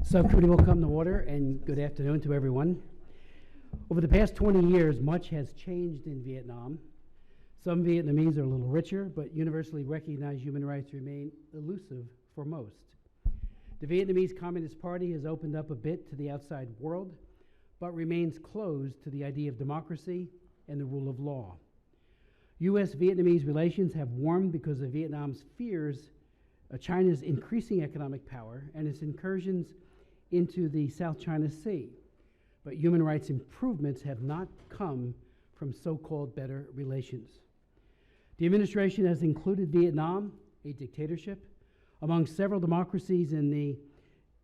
Subcommittee will come to order, and good afternoon to everyone. Over the past 20 years, much has changed in Vietnam. Some Vietnamese are a little richer, but universally recognized human rights remain elusive for most. The Vietnamese Communist Party has opened up a bit to the outside world, but remains closed to the idea of democracy and the rule of law. U.S.-Vietnamese relations have warmed because of Vietnam's fears of China's increasing economic power and its incursions into the South China Sea. But human rights improvements have not come from so-called better relations. The administration has included Vietnam, a dictatorship, among several democracies in the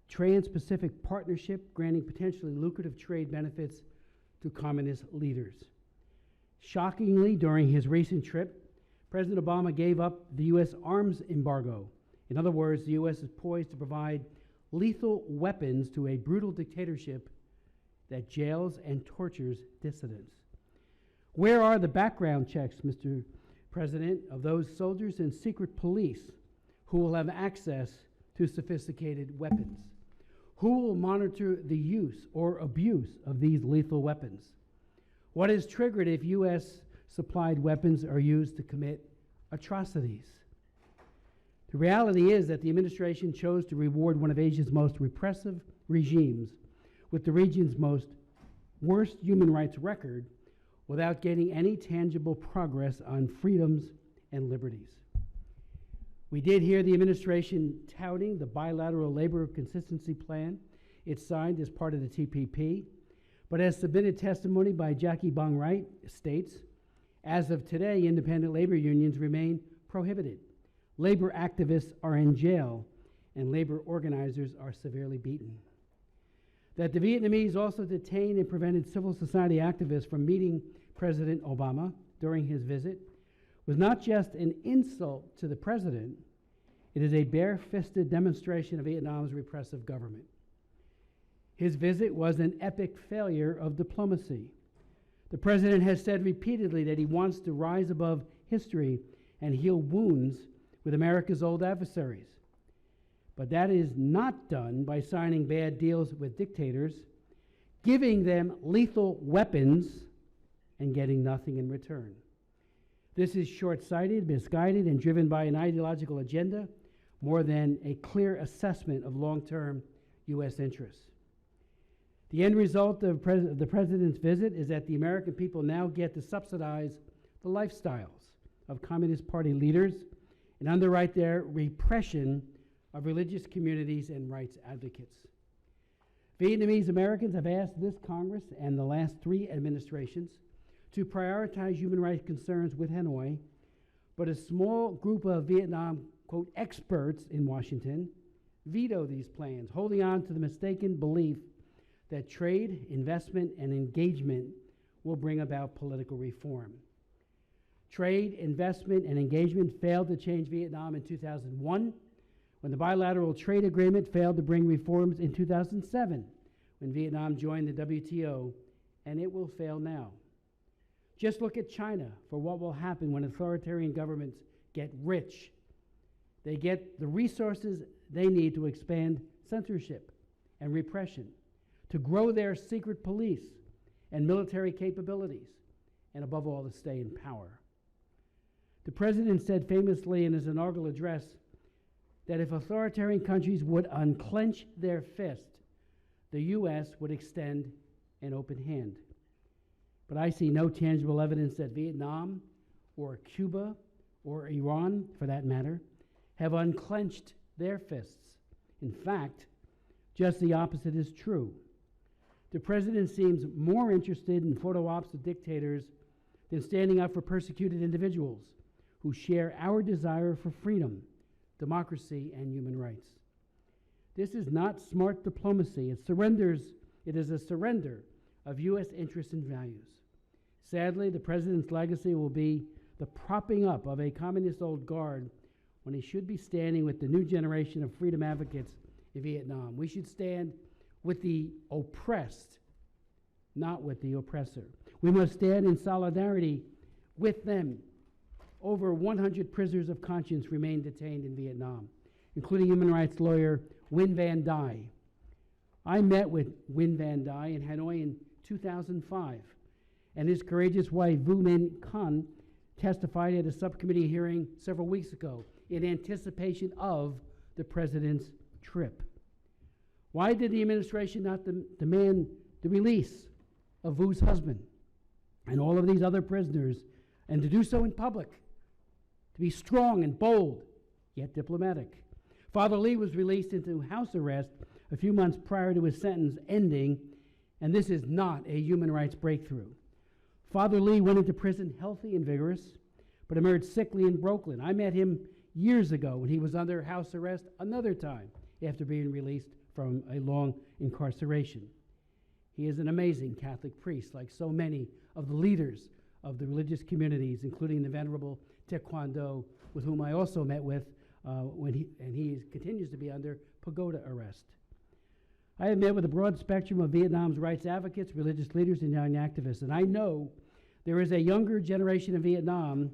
Trans-Pacific Partnership, granting potentially lucrative trade benefits to communist leaders. Shockingly, during his recent trip, President Obama gave up the U.S. arms embargo. In other words, the U.S. is poised to provide lethal weapons to a brutal dictatorship that jails and tortures dissidents. Where are the background checks, Mr. President, of those soldiers and secret police who will have access to sophisticated weapons? Who will monitor the use or abuse of these lethal weapons? What is triggered if U.S. supplied weapons are used to commit atrocities? The reality is that the administration chose to reward one of Asia's most repressive regimes with the region's worst human rights record without getting any tangible progress on freedoms and liberties. We did hear the administration touting the bilateral labor consistency plan it signed as part of the TPP, but as submitted testimony by Jackie Bong Wright states, as of today, independent labor unions remain prohibited. Labor activists are in jail, and labor organizers are severely beaten. That the Vietnamese also detained and prevented civil society activists from meeting President Obama during his visit was not just an insult to the president, it is a bare-fisted demonstration of Vietnam's repressive government. His visit was an epic failure of diplomacy. The president has said repeatedly that he wants to rise above history and heal wounds with America's old adversaries. But that is not done by signing bad deals with dictators, giving them lethal weapons, and getting nothing in return. This is short-sighted, misguided, and driven by an ideological agenda more than a clear assessment of long-term U.S. interests. The end result of the president's visit is that the American people now get to subsidize the lifestyles of Communist Party leaders and underwrite their repression of religious communities and rights advocates. Vietnamese Americans have asked this Congress and the last three administrations to prioritize human rights concerns with Hanoi, but a small group of Vietnam, quote, experts in Washington veto these plans, holding on to the mistaken belief that trade, investment, and engagement will bring about political reform. Trade, investment, and engagement failed to change Vietnam in 2001, when the bilateral trade agreement failed to bring reforms in 2007, when Vietnam joined the WTO, and it will fail now. Just look at China for what will happen when authoritarian governments get rich. They get the resources they need to expand censorship and repression, to grow their secret police and military capabilities, and above all, to stay in power. The president said famously in his inaugural address that if authoritarian countries would unclench their fist, the U.S. would extend an open hand. But I see no tangible evidence that Vietnam or Cuba or Iran, for that matter, have unclenched their fists. In fact, just the opposite is true. The president seems more interested in photo ops of dictators than standing up for persecuted individuals who share our desire for freedom, democracy, and human rights. This is not smart diplomacy. It is a surrender of U.S. interests and values. Sadly, the president's legacy will be the propping up of a communist old guard when he should be standing with the new generation of freedom advocates in Vietnam. We should stand with the oppressed, not with the oppressor. We must stand in solidarity with them. Over 100 prisoners of conscience remain detained in Vietnam, including human rights lawyer Nguyen Van Dai, I met with Win Van Dai in Hanoi in 2005, and his courageous wife, Vu Min Khan, testified at a subcommittee hearing several weeks ago in anticipation of the president's trip. Why did the administration not demand the release of Vu's husband and all of these other prisoners, and to do so in public, to be strong and bold, yet diplomatic? Father Lee was released into house arrest a few months prior to his sentence ending, and this is not a human rights breakthrough. Father Lee went into prison healthy and vigorous, but emerged sickly and broken. I met him years ago when he was under house arrest another time after being released from a long incarceration. He is an amazing Catholic priest, like so many of the leaders of the religious communities, including the Venerable Taekwondo, with whom I also met with he continues to be under pagoda arrest. I have met with a broad spectrum of Vietnam's rights advocates, religious leaders, and young activists, and I know there is a younger generation of Vietnam,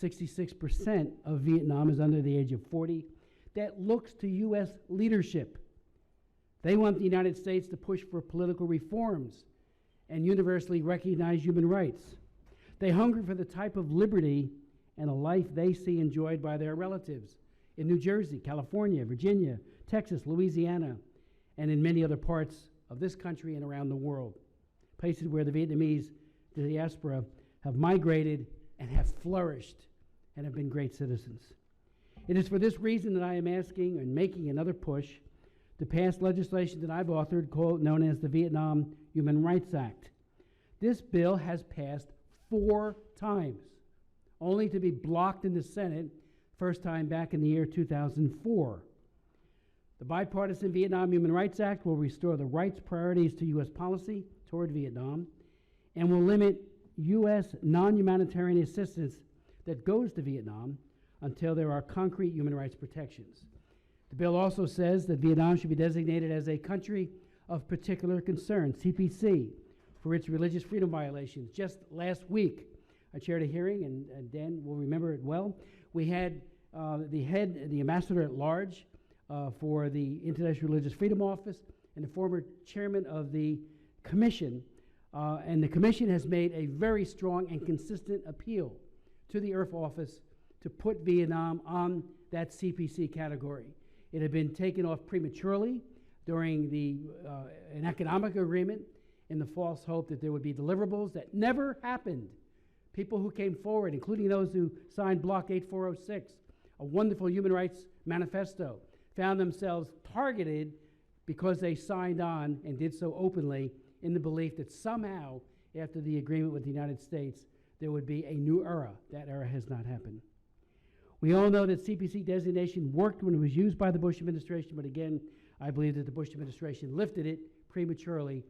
66% of Vietnam is under the age of 40, that looks to U.S. leadership. They want the United States to push for political reforms and universally recognize human rights. They hunger for the type of liberty and a life they see enjoyed by their relatives in New Jersey, California, Virginia, Texas, Louisiana, and in many other parts of this country and around the world, places where the Vietnamese diaspora have migrated and have flourished and have been great citizens. It is for this reason that I am asking and making another push to pass legislation that I've authored, known as the Vietnam Human Rights Act. This bill has passed 4 times, only to be blocked in the Senate, first time back in the year 2004. The bipartisan Vietnam Human Rights Act will restore the rights priorities to U.S. policy toward Vietnam and will limit U.S. non-humanitarian assistance that goes to Vietnam until there are concrete human rights protections. The bill also says that Vietnam should be designated as a country of particular concern, CPC, for its religious freedom violations. Just last week, I chaired a hearing, and Dan will remember it well. We had the ambassador at large for the International Religious Freedom Office and the former chairman of the commission, and the commission has made a very strong and consistent appeal to the IRF office to put Vietnam on that CPC category. It had been taken off prematurely during an economic agreement in the false hope that there would be deliverables that never happened. People who came forward, including those who signed Block 8406, a wonderful human rights manifesto, found themselves targeted because they signed on and did so openly in the belief that somehow, after the agreement with the United States, there would be a new era. That era has not happened. We all know that CPC designation worked when it was used by the Bush administration, but again, I believe that the Bush administration lifted it prematurely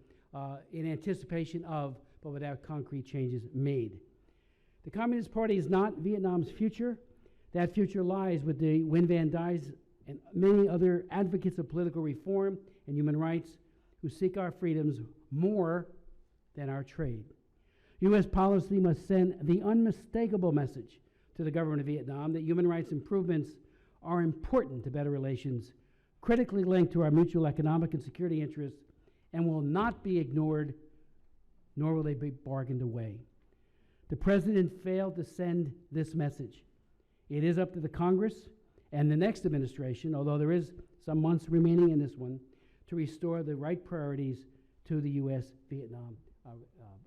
in anticipation of, but without concrete changes made. The Communist Party is not Vietnam's future. That future lies with the Win Van Dais and many other advocates of political reform and human rights who seek our freedoms more than our trade. U.S. policy must send the unmistakable message to the government of Vietnam that human rights improvements are important to better relations, critically linked to our mutual economic and security interests, and will not be ignored, nor will they be bargained away. The President failed to send this message. It is up to the Congress and the next administration, although there is some months remaining in this one, to restore the right priorities to the U.S.-Vietnam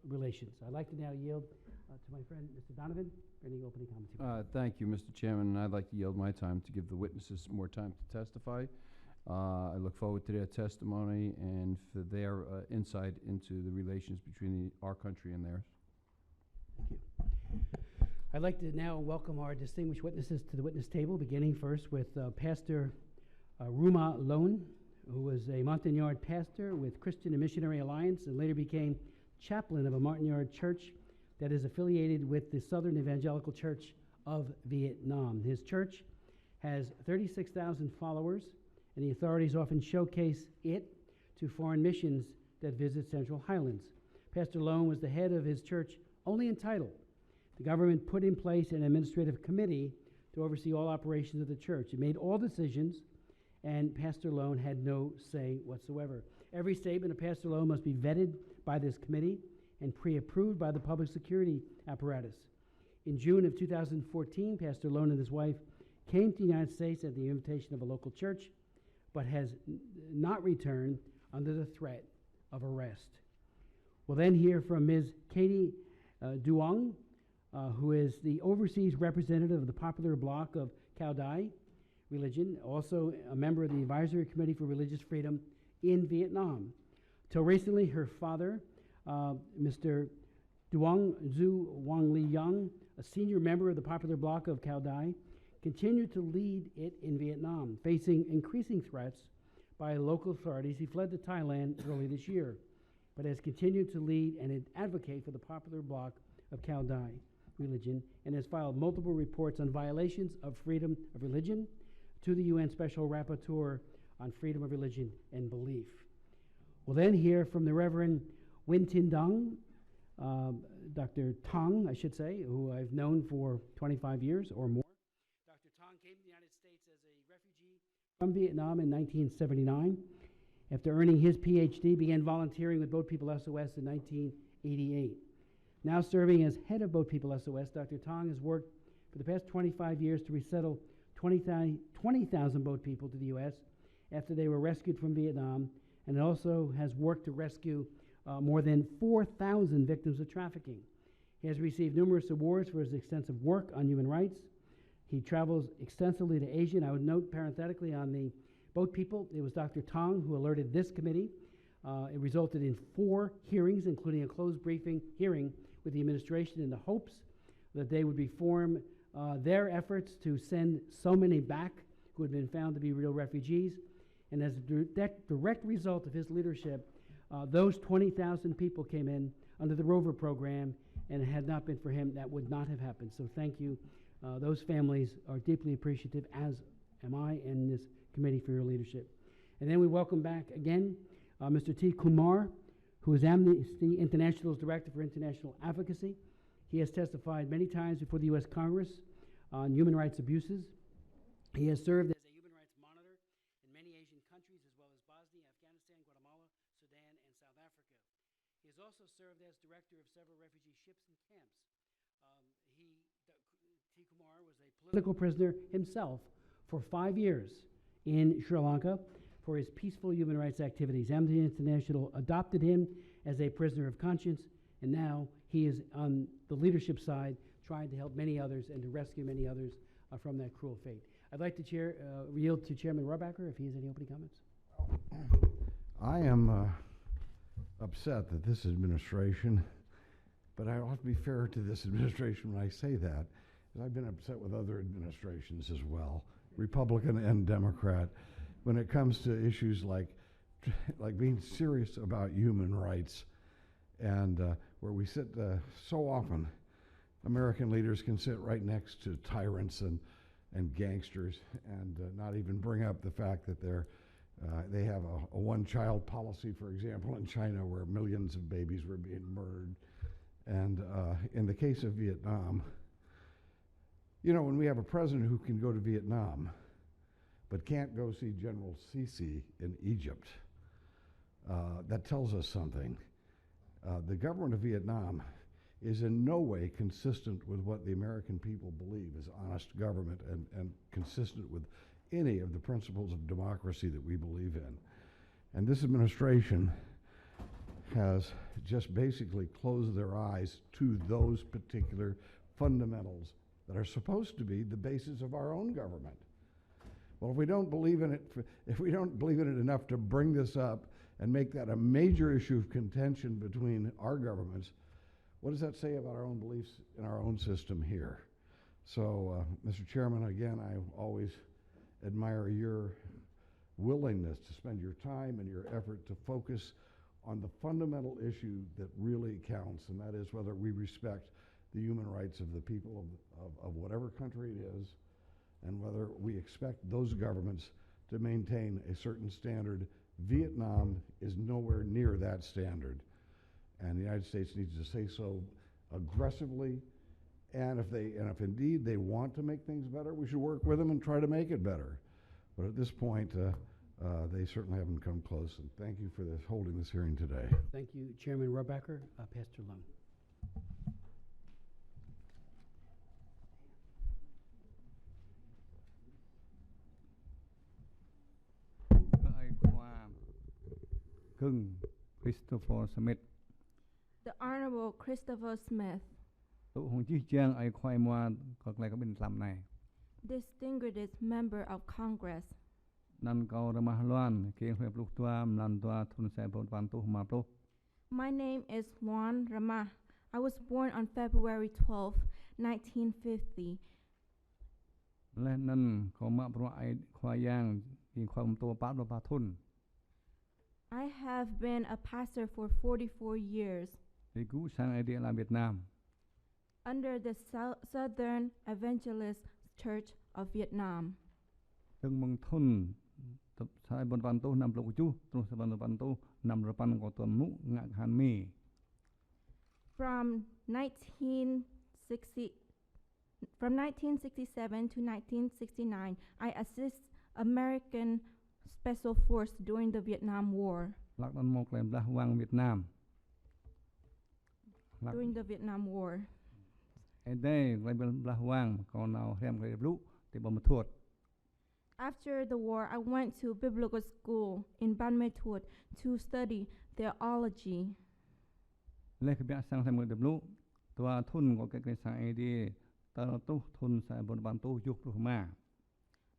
relations. I'd like to now yield to my friend, Mr. Donovan, for any opening comments. Thank you, Mr. Chairman, and I'd like to yield my time to give the witnesses more time to testify. I look forward to their testimony and for their insight into the relations between our country and theirs. Thank you. I'd like to now welcome our distinguished witnesses to the witness table, beginning first with Pastor Ruma Lone, who was a Montagnard pastor with Christian and Missionary Alliance and later became chaplain of a Montagnard church that is affiliated with the Southern Evangelical Church of Vietnam. His church has 36,000 followers, and the authorities often showcase it to foreign missions that visit Central Highlands. Pastor Lone was the head of his church only in title. The government put in place an administrative committee to oversee all operations of the church. It made all decisions and Pastor Loan had no say whatsoever. Every statement of Pastor Loan must be vetted by this committee and pre-approved by the public security apparatus. In June of 2014, Pastor Loan and his wife came to the United States at the invitation of a local church, but has not returned under the threat of arrest. We'll then hear from Ms. Katie Duong, who is the overseas representative of the Popular Bloc of Cao Dai religion, also a member of the Advisory Committee for Religious Freedom in Vietnam. Till recently, her father, Mr. Duong Zhu Wang Li Yang, a senior member of the Popular Bloc of Cao Dai, continued to lead it in Vietnam. Facing increasing threats by local authorities, he fled to Thailand early this year, but has continued to lead and advocate for the Popular Bloc of Cao Dai religion, and has filed multiple reports on violations of freedom of religion to the UN Special Rapporteur on freedom of religion and belief. We'll then hear from the Reverend Win Tin Dong, Dr. Tang, I should say, who I've known for 25 years or more. Dr. Tang came to the United States as a refugee from Vietnam in 1979. After earning his PhD, began volunteering with Boat People SOS in 1988. Now serving as head of Boat People SOS, Dr. Tang has worked for the past 25 years to resettle 20,000 boat people to the U.S. after they were rescued from Vietnam, and also has worked to rescue more than 4,000 victims of trafficking. He has received numerous awards for his extensive work on human rights. He travels extensively to Asia, and I would note parenthetically on the Boat People, it was Dr. Tang who alerted this committee. It resulted in 4 hearings, including a closed briefing hearing with the administration in the hopes that they would reform their efforts to send so many back who had been found to be real refugees. And as a direct result of his leadership, those 20,000 people came in under the Rover program, and it had not been for him, that would not have happened. So thank you. Those families are deeply appreciative, as am I and this committee, for your leadership. And then we welcome back again Mr. T. Kumar, who is Amnesty International's Director for International Advocacy. He has testified many times before the U.S. Congress on human rights abuses. He has served as a human rights monitor in many Asian countries, as well as Bosnia, Afghanistan, Guatemala, Sudan, and South Africa. He has also served as director of several refugee ships and camps. T. Kumar was a political prisoner himself for 5 years in Sri Lanka for his peaceful human rights activities. Amnesty International adopted him as a prisoner of conscience, and now he is on the leadership side trying to help many others and to rescue many others from that cruel fate. I'd like to yield to Chairman Rohrabacher if he has any opening comments. I am upset that this administration, but I ought to be fair to this administration when I say that, because I've been upset with other administrations as well, Republican and Democrat, when it comes to issues like being serious about human rights, and where we sit so often, American leaders can sit right next to tyrants and gangsters and not even bring up the fact that they have a one-child policy, for example, in China, where millions of babies were being murdered. And in the case of Vietnam, you know, when we have a president who can go to Vietnam but can't go see General Sisi in Egypt, that tells us something. The government of Vietnam is in no way consistent with what the American people believe is honest government and consistent with any of the principles of democracy that we believe in. And this administration has just basically closed their eyes to those particular fundamentals that are supposed to be the basis of our own government. Well, if we don't believe in it, if we don't believe in it enough to bring this up and make that a major issue of contention between our governments, what does that say about our own beliefs in our own system here? So, Mr. Chairman, again, I always admire your willingness to spend your time and your effort to focus on the fundamental issue that really counts, and that is whether we respect the human rights of the people of whatever country it is, and whether we expect those governments to maintain a certain standard. Vietnam is nowhere near that standard, and the United States needs to say so aggressively. And if indeed they want to make things better, we should work with them and try to make it better. But at this point, they certainly haven't come close. And thank you for holding this hearing today. Thank you, Chairman Rohrabacher. Pastor Lung. Christopher Smith. The Honorable Christopher Smith, distinguished member of Congress. My name is Juan Ruma. I was born on February 12, 1950. I have been a pastor for 44 years under the Southern Evangelist Church of Vietnam. From 1967 to 1969, I assist American Special Force during the Vietnam War. During the Vietnam War. After the war, I went to biblical school in Ban Mê Thuột to study theology.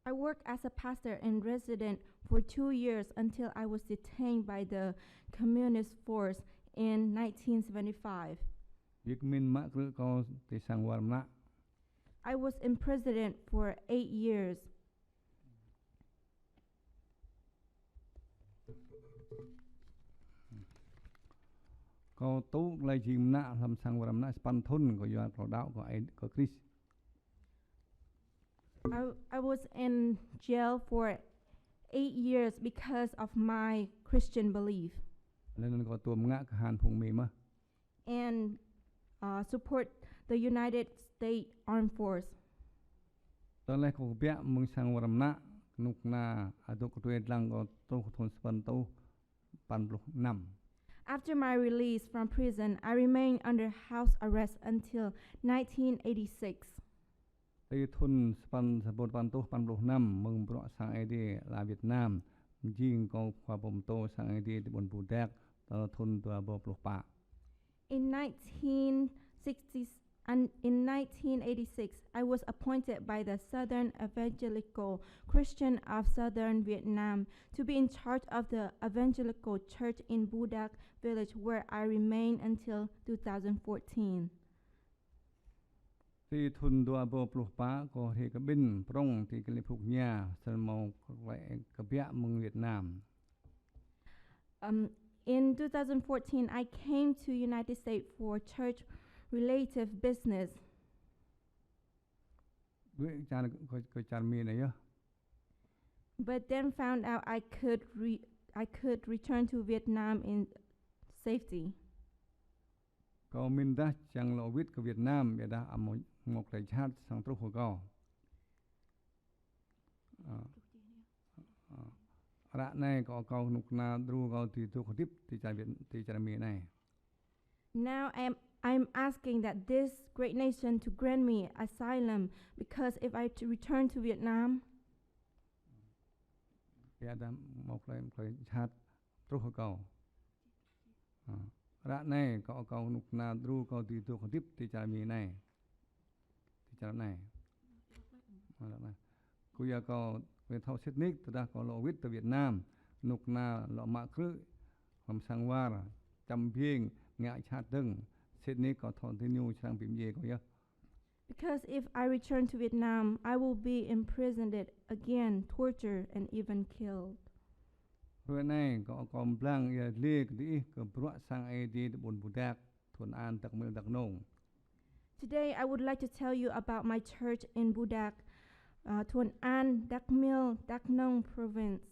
I worked as a pastor and resident for 2 years until I was detained by the Communist force in 1975. I was imprisoned for 8 years. I was in jail for 8 years because of my Christian belief and support the United States Armed Force. After my release from prison, I remained under house arrest until 1986. In 1986, I was appointed by the Southern Evangelical Christian of Southern Vietnam to be in charge of the Evangelical Church in Budak Village, where I remained until 2014. In 2014, I came to United States for church-related business. But then found out I could return to Vietnam in safety. Now I'm asking that this great nation to grant me asylum, because if I return to Vietnam, because if I return to Vietnam, I will be imprisoned again, tortured, and even killed. Today, I would like to tell you about my church in Budak, Thuận An, Dak Mil, Dak Nông province.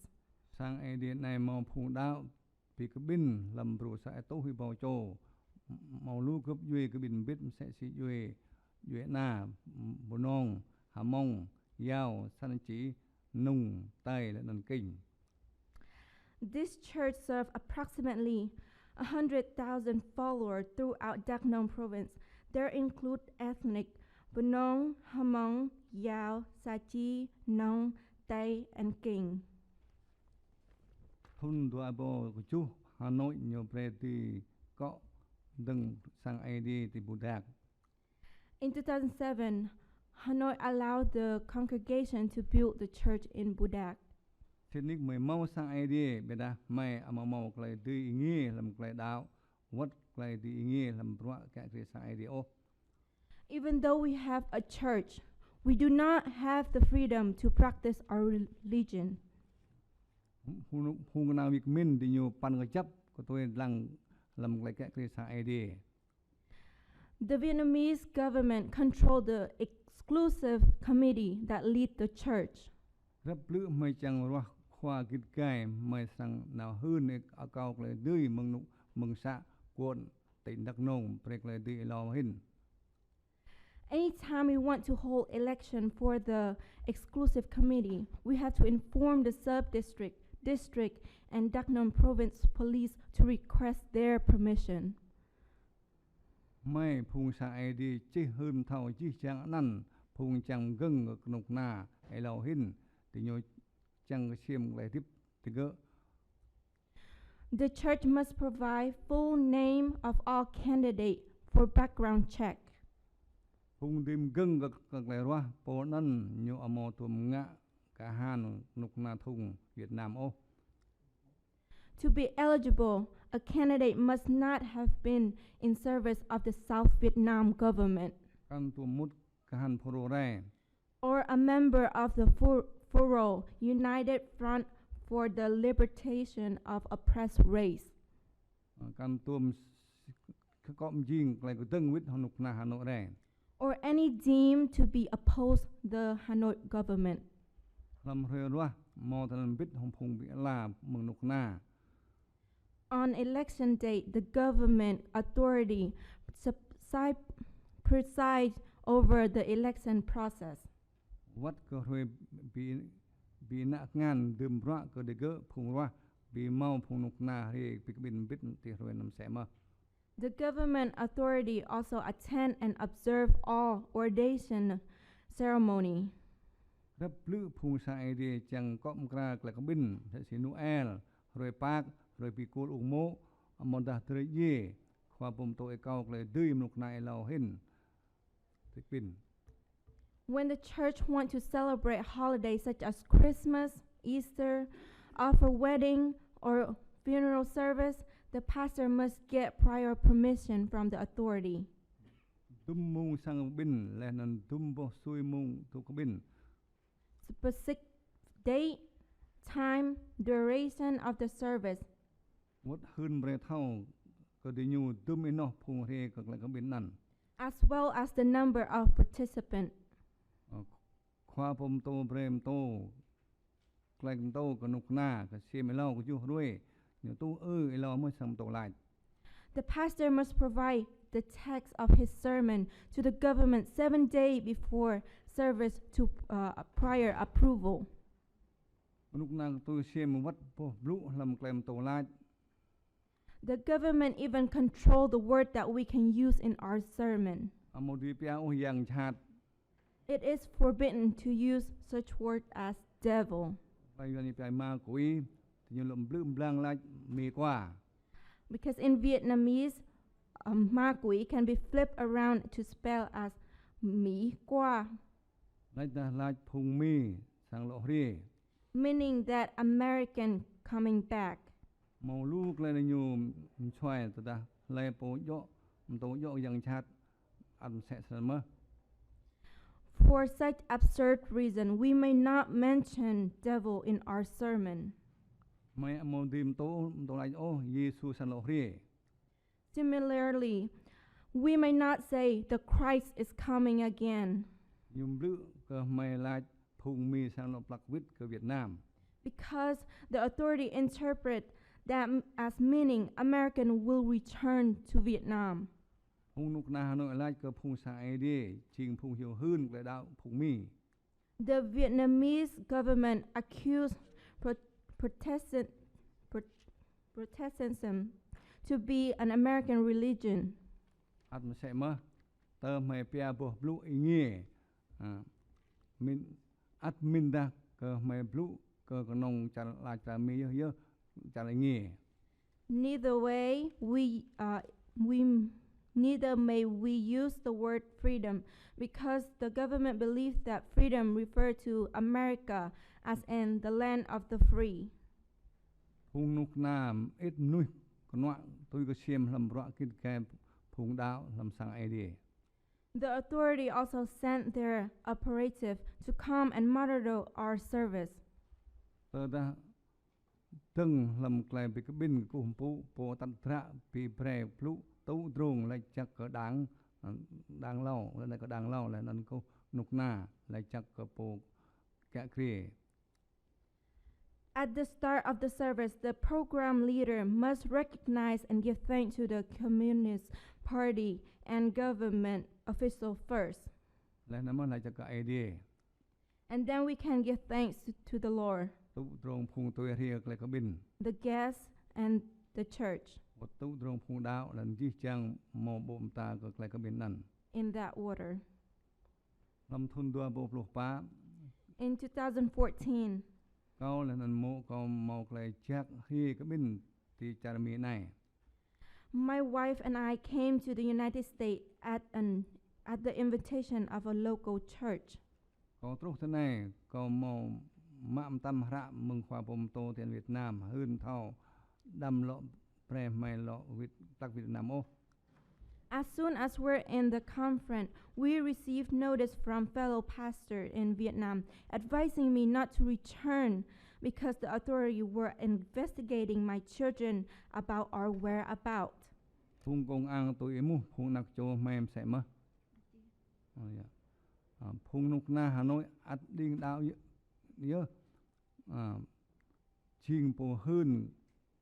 nung tay là nền kinh. This church served approximately 100,000 followers throughout Đắk Nông province. There include ethnic Bunong, Hmong, Yao, Sa Chi, Nong, Tây, and Kinh. Thun tua bo của chú Hà Nội nhiều pre thì có đừng sang ID thì bù đạc. In 2007, Hanoi allowed the congregation to build the church in Budak. Thế nên mới mau sang ID bây giờ mày mau cái từ ý nghĩa làm cái đạo what cái từ ý nghĩa làm bữa cái sang ID ô. Even though we have a church, we do not have the freedom to practice our religion. Hùng nào việc mình thì nhiều pan cái chấp của tôi làm cái sang ID. The Vietnamese government controlled the exclusive committee that lead the church. Rất lự mày chẳng rồi khoa kịch cái mày sang nào hơn ở cao cái đuôi mừng xạ cuộn tỉnh Đắk Nông pre cái đuôi lo hin. Anytime we want to hold election for the exclusive committee, we have to inform the sub-district, district, and Đắk Nông province police to request their permission. Mai phung sa ID chỉ hơn thầu chỉ chẳng năn phung chẳng gừng ở nục na hay lao hin thì nhoi chẳng xem lại tiếp thì gỡ. The church must provide full name of all candidates for background check. Phung tìm gừng các lại ra po năn nhoi amo tuom ngã cả han nục na thùng Việt Nam ô. To be eligible, a candidate must not have been in service of the South Vietnam government Kan tuom mut cả han phoro ra. or a member of the Furo United Front for the Liberation of Oppressed Race, Kan tuom cọm riêng lại cái tân quyết nục na Hà Nội ra. or any deemed to be opposed the Hanoi government. Làm rồi ra mò thành biết hồng phung bị là mừng nục na. On election date, the government authority presides over the election process. What có rồi bị nã ngàn đùm ra có để gỡ phung ra bị mau phung nục na thì bị bình biết thì rồi nằm sẽ mà. The government authority also attend and observe all ordination ceremony. Rất lự phung sai thì chẳng có một ra là có bình sẽ xin Noel rồi Park rồi bị cô ủng mộ món đã tới gì khoa bom tội cao lại đưa nục này lao hin thì bình. When the church wants to celebrate holidays such as Christmas, Easter, offer wedding or funeral service, the pastor must get prior permission from the authority. Tum mung sang bin là nên tum bo xuôi mung tu có bin. Specific date, time, duration of the service, What hơn bre thao có đi nhu tum ino phung he có lại có bin năn. as well as the number of participants. Khoa bom tô brem tô lại tô có nục na có xem lao có chu ruồi nhiều tu lao mới sang tổ lại. The pastor must provide the text of his sermon to the government 7 days before service to prior approval. Nục na tôi xem what po blue làm klem tổ lại. The government even control the word that we can use in our sermon. Amodi pia o yang chat. It is forbidden to use such word as devil, Bây giờ pia ma quý thì nhiều lụm blue blang lại mì qua. because in Vietnamese, ma quỷ can be flipped around to spell as mỹ qua, Lại ta lại phung mi sang lộ ri. meaning that American coming back. Màu lu lại là nhiều xoay ta ta lại po yo yang chat ăn sẽ mơ. For such absurd reason, we may not mention devil in our sermon. Mai màu dim tô lại ô Giêsu sang lộ ri. Similarly, we may not say the Christ is coming again, Nhung blue cơ mai lại phung mi sang lộ plak vít cơ Việt Nam. because the authority interpret that as meaning American will return to Vietnam. Hung nục na Hà Nội lại cơ phung sai đi chinh phung hiểu hơn lại đạo phung mi. The Vietnamese government accused Protestant, Protestantism to be an American religion. ắt mà sẽ mơ tơ mày pia bộ blue nghe min ắt min da cơ mày blue cơ cái nông chả là chả mi dơ chả là nghe Neither way, neither may we use the word freedom because the government believed that freedom referred to America as in the land of the free. phung nục nam ít nuôi con nọ tôi có xem làm rõ kinh kèm phung đạo làm sang ai đi The authority also sent their operative to come and monitor our service. tơ da từng làm cái bị cái bin của phụ bộ tận tra bị pre blue tấu drong lại chắc có đáng lâu lại có đáng lâu lại nên có nục na lại chắc có bộ kẻ kia. At the start of the service, the program leader must recognize and give thanks to the Communist Party and government official first. Lại nó mới lại chắc có ai đi And then we can give thanks to the Lord, tấu drong phung tôi riêng lại có bin the guests, and the church một tấu drong phung đạo là chỉ chăng một bộ ta có lại có bin năn in that order. làm thun đua bộ lục phá In 2014, câu là năn mộ có một lại chắc khi có bin thì chả mi này my wife and I came to the United States at the invitation of a local church. có trúc thế này có một mạm tâm rạ mừng khoa bom tô tiền Việt Nam hơn thao đâm lộ pre mày lộ Việt Nam ô. As soon as we're in the conference, we received notice from fellow pastors in Vietnam advising me not to return because the authorities were investigating my children about our whereabouts. Phung công ăn tôi mu phung nặc cho mềm sẽ mơ. Phung nục na Hà Nội ắt đinh đạo nhớ chiên bộ hơn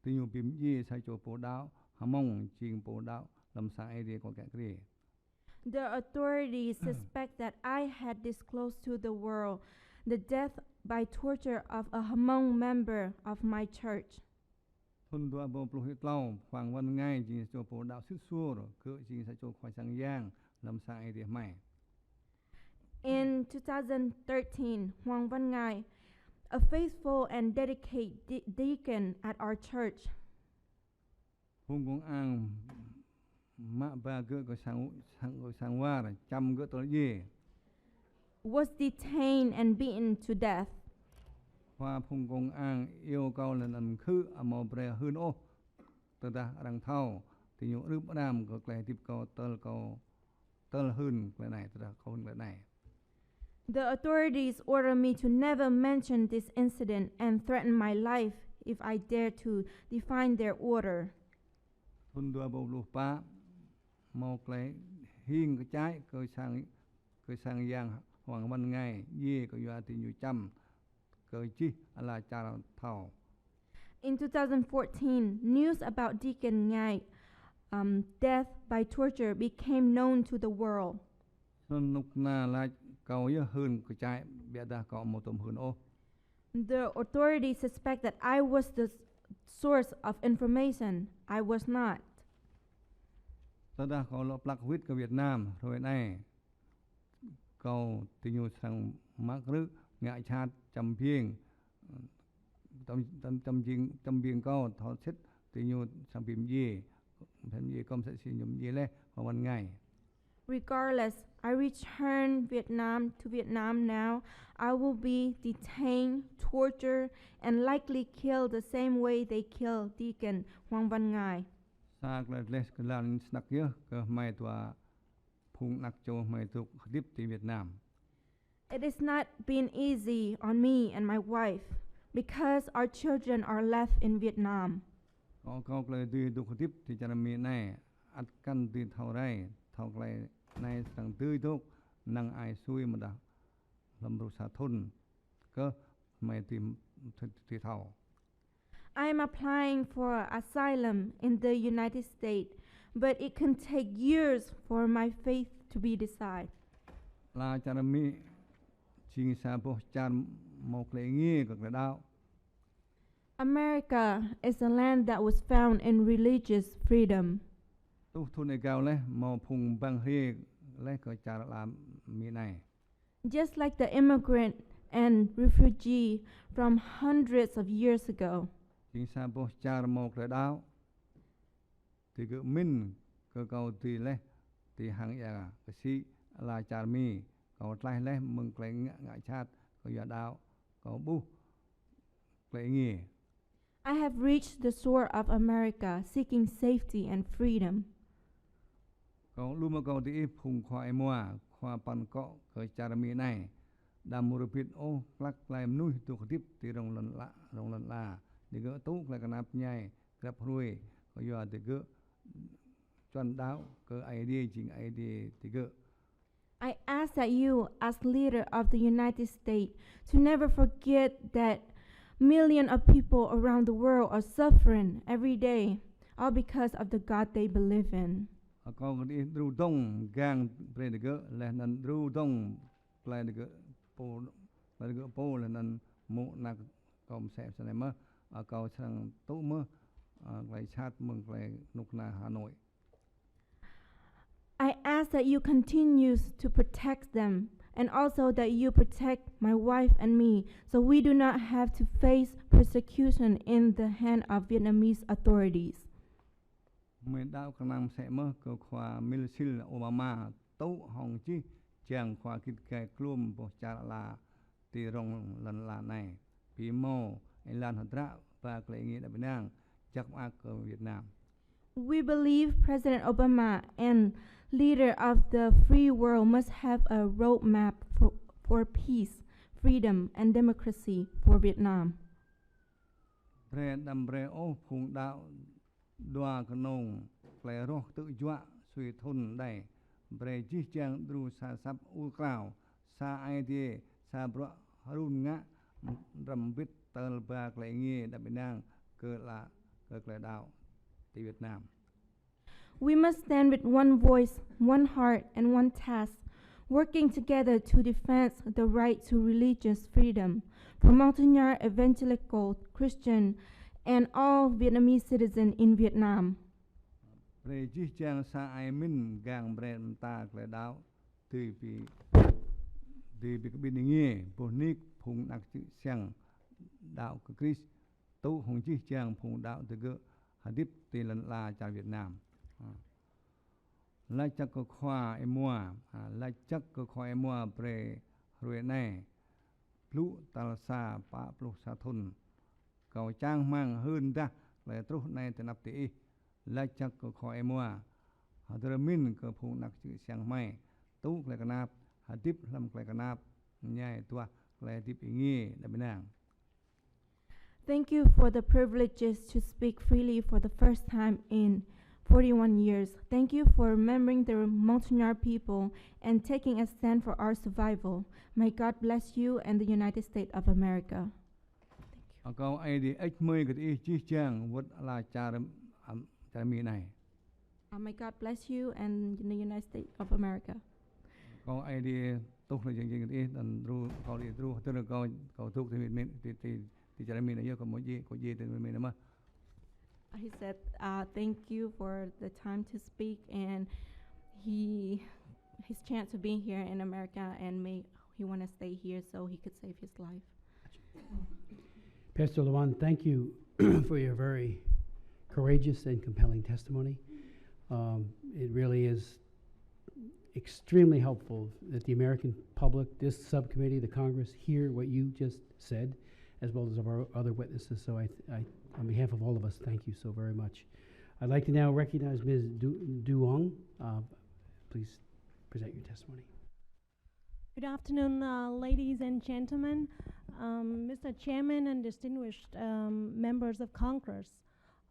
tình yêu bìm gì sai cho bộ đạo hà mong chiên bộ đạo làm sao ai đi có cái gì. The authorities suspect that I had disclosed to the world the death by torture of a Hmong member of my church. Thôn đua bộ plu hết lâu khoảngวันngày chỉ cho bộ đạo sức xua rồi cứ chỉ sai cho khoai sang giang làm sao ai đi mày. In 2013, Hoàng Văn Ngài, a faithful and dedicated deacon at our church, Phung công ăn mạ ba gỡ có sang hoa rồi chăm gỡ tới gì. was detained and beaten to death. Hoa phung công ăn yêu cầu là nằm khứ mò bre hơn ô tờ ta đang thao thì nhiều rướp nam có cái tiếp cầu tờ hơn cái này tờ ta không cái này. The authorities ordered me to never mention this incident and threatened my life if I dare to define their order. Thôn đua bầu lục pa mò cái hiên cái trái cơ sang giang Hoàng Văn Ngày ye có doa thì nhiều trăm cơ chi là cha thao. In 2014, news about Deacon Ngai death by torture became known to the world. Nên lúc na là cầu nhớ hơn cái trái biết đã có một tầm hơn ô. The authorities suspect that I was the source of information. I was not. Ta đã có lọ plak huyết của Việt Nam rồi này cầu tình yêu sang mắc rứ ngại chát chăm phiền chăm phiền câu thọ xích tình yêu sang phim gì công sẽ xin nhầm gì lẽ vàoวันngày. Regardless, I return to Vietnam now. I will be detained, tortured, and likely killed the same way they killed Deacon Hoàng Văn Ngài. Sa cái lẽ cái lan snack nhớ cái mai tua phung nặc cho mai tục tiếp tới Việt Nam. It has not been easy on me and my wife because our children are left in Vietnam. Có cái đi tục tiếp thì cho nên miền này ăn căn từ thầu đây thầu cái này sang tươi thuốc năng ai xuôi mà đã làm đồ xả thôn cơ mày tìm thì thầu. I am applying for asylum in the United States, but it can take years for my faith to be decided. Là cho nên mi Chính sa bố chan một lệ nghe cực là đạo. America is a land that was found in religious freedom. Tu thôn này cao lẽ mò phùng băng hê lẽ có cha làm mi này. Just like the immigrant and refugee from hundreds of years ago. Chính sa bố cha một lệ đạo. Thì cứ min cơ cầu thì lẽ thì hàng ya cái si là cha mi cầu lại lẽ mừng cái ngại chát có ya đạo có bu cái nghe. I have reached the shore of America seeking safety and freedom. Cầu lu mà cầu thì phùng khoai mua khoa pan cọ cái cha mi này đam mưu pit ô lắc lại nuôi tu tiếp thì rong lần la thì gỡ tú lại cái nắp nhai gặp ruồi có giờ thì gỡ chuẩn đáo cái idea chính idea thì gỡ. I ask that you, as leader of the United States, to never forget that millions of people around the world are suffering every day, all because of the God they believe in. Còn đi ru đông gang pre de gỡ là nan ru đông play de gỡ po là nan mo na com sẽ này mơ cầu sang tú mơ lại chat mừng lại nục na Hà Nội. I ask that you continue to protect them and also that you protect my wife and me so we do not have to face persecution in the hand of Vietnamese authorities. Mình đạo khả năng sẽ mơ cơ khoa Michelle Obama tấu hồng chi chàng khoa kịch kẻ clum bộ cha là tì rong lần là này bí mô anh lan hạt rạ và cái nghĩa là Việt Nam chắc ác ở Việt Nam. We believe President Obama and leader of the free world must have a roadmap for peace, freedom, and democracy for Vietnam. Bre đam bre ô phùng đạo đoa cái nông lẽ roh tự dọa suy thôn đây bre chi chang dru sa sap u krao sa ai đi sa bro harun ngã rầm vít tờ ba cái nghe đã bên đang cơ là đạo tại Việt Nam. We must stand with one voice, one heart, and one task, working together to defend the right to religious freedom for Montagnard evangelical Christian and all Vietnamese citizens in Vietnam. Bre chi chang sa ai min gang bre ta cái đạo từ bị cái bên nghe bộ nick phùng đặc chữ sang đạo của Christ tu hồng chi chang phùng đạo từ cái hadith từ lần là cha Việt Nam. Lại chắc có khoa em mua lại chắc có khoa em mua bre rồi này lũ tal sa pa lũ sa thun cầu trang mang hơn ra lại trút này từ nạp tỷ lại chắc có khoa em mua hạt min có phùng đặc chữ sang mai tú lại cái nạp hạt tiếp làm lại cái nạp nhai tua lại tiếp ý nghe đã bên nàng. Thank you for the privileges to speak freely for the first time in 41 years. Thank you for remembering the Montagnard people and taking a stand for our survival. May God bless you and the United States of America. Câu ai đi ít mươi cái ý chi chang vật là cha mi này. May God bless you and the United States of America. Câu ai đi tốt là cái ý đàn ru câu đi ru tức là câu thuốc thì cha mi này giờ có mỗi gì thì mi mà. He said, thank you for the time to speak and his chance to be here in America and he want to stay here so he could save his life. Pastor Luan, thank you for your very courageous and compelling testimony. It really is extremely helpful that the American public, this subcommittee, the Congress, hear what you just said, as well as our other witnesses. So I on behalf of all of us, thank you so very much. I'd like to now recognize Ms. Duong. Please present your testimony. Good afternoon, ladies and gentlemen, Mr. Chairman and distinguished members of Congress.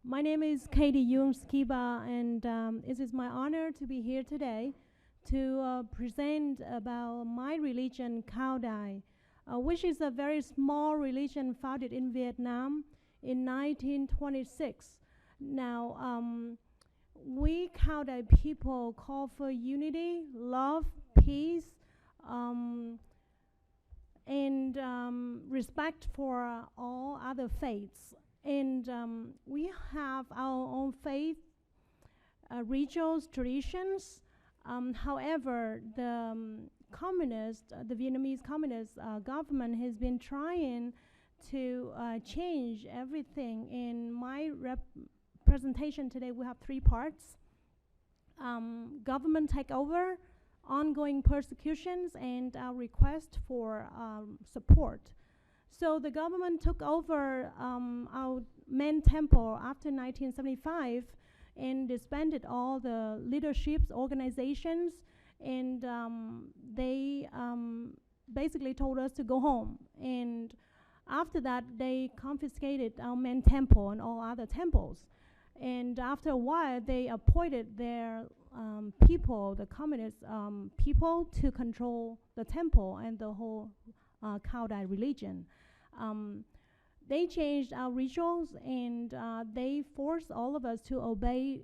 My name is Katie Yung Skiba, and it is my honor to be here today to present about my religion, Cao Dai, which is a very small religion founded in Vietnam in 1926. Now, we Cao Dai people call for unity, love, peace, and respect for all other faiths. And we have our own faith, rituals, traditions. However, the the Vietnamese Communist government has been trying to change everything. In my presentation today, we have 3 parts. Government takeover, ongoing persecutions, and our request for support. So the government took over our main temple after 1975 and disbanded all the leaderships, organizations, and they basically told us to go home. And after that, they confiscated our main temple and all other temples. And after a while, they appointed their people, the communist people, to control the temple and the whole Cao Dai religion. They changed our rituals, and they forced all of us to obey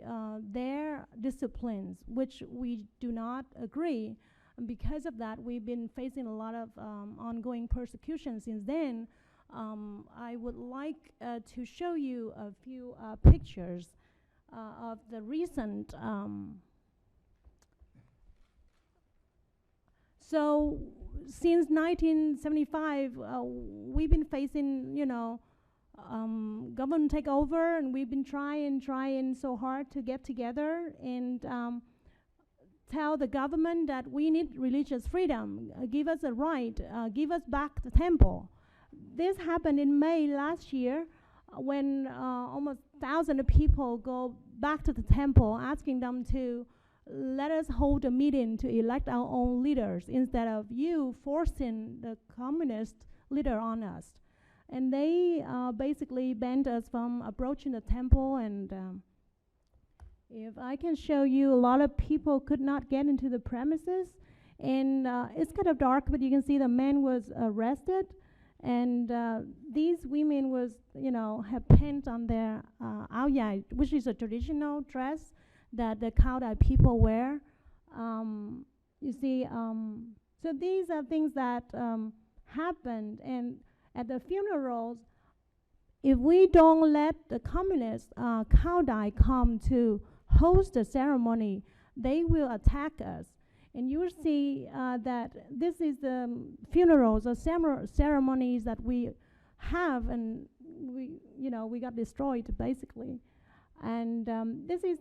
their disciplines, which we do not agree. And because of that, we've been facing a lot of ongoing persecution since then. I would like to show you a few pictures of the recent. So since 1975, we've been facing, government takeover, and we've been trying so hard to get together and tell the government that we need religious freedom, give us a right, give us back the temple. This happened in May last year when almost 1,000 people go back to the temple asking them to let us hold a meeting to elect our own leaders instead of you forcing the communist leader on us. And they basically banned us from approaching the temple. And if I can show you, a lot of people could not get into the premises. And it's kind of dark, but you can see the man was arrested. And these women was, have paint on their ao dai, which is a traditional dress that the Cao Dai people wear. You see, so these are things that happened. And at the funerals, if we don't let the communist Cao Dai come to host the ceremony, they will attack us. And you will see that this is the funerals or ceremonies that we have, and we got destroyed basically. And this is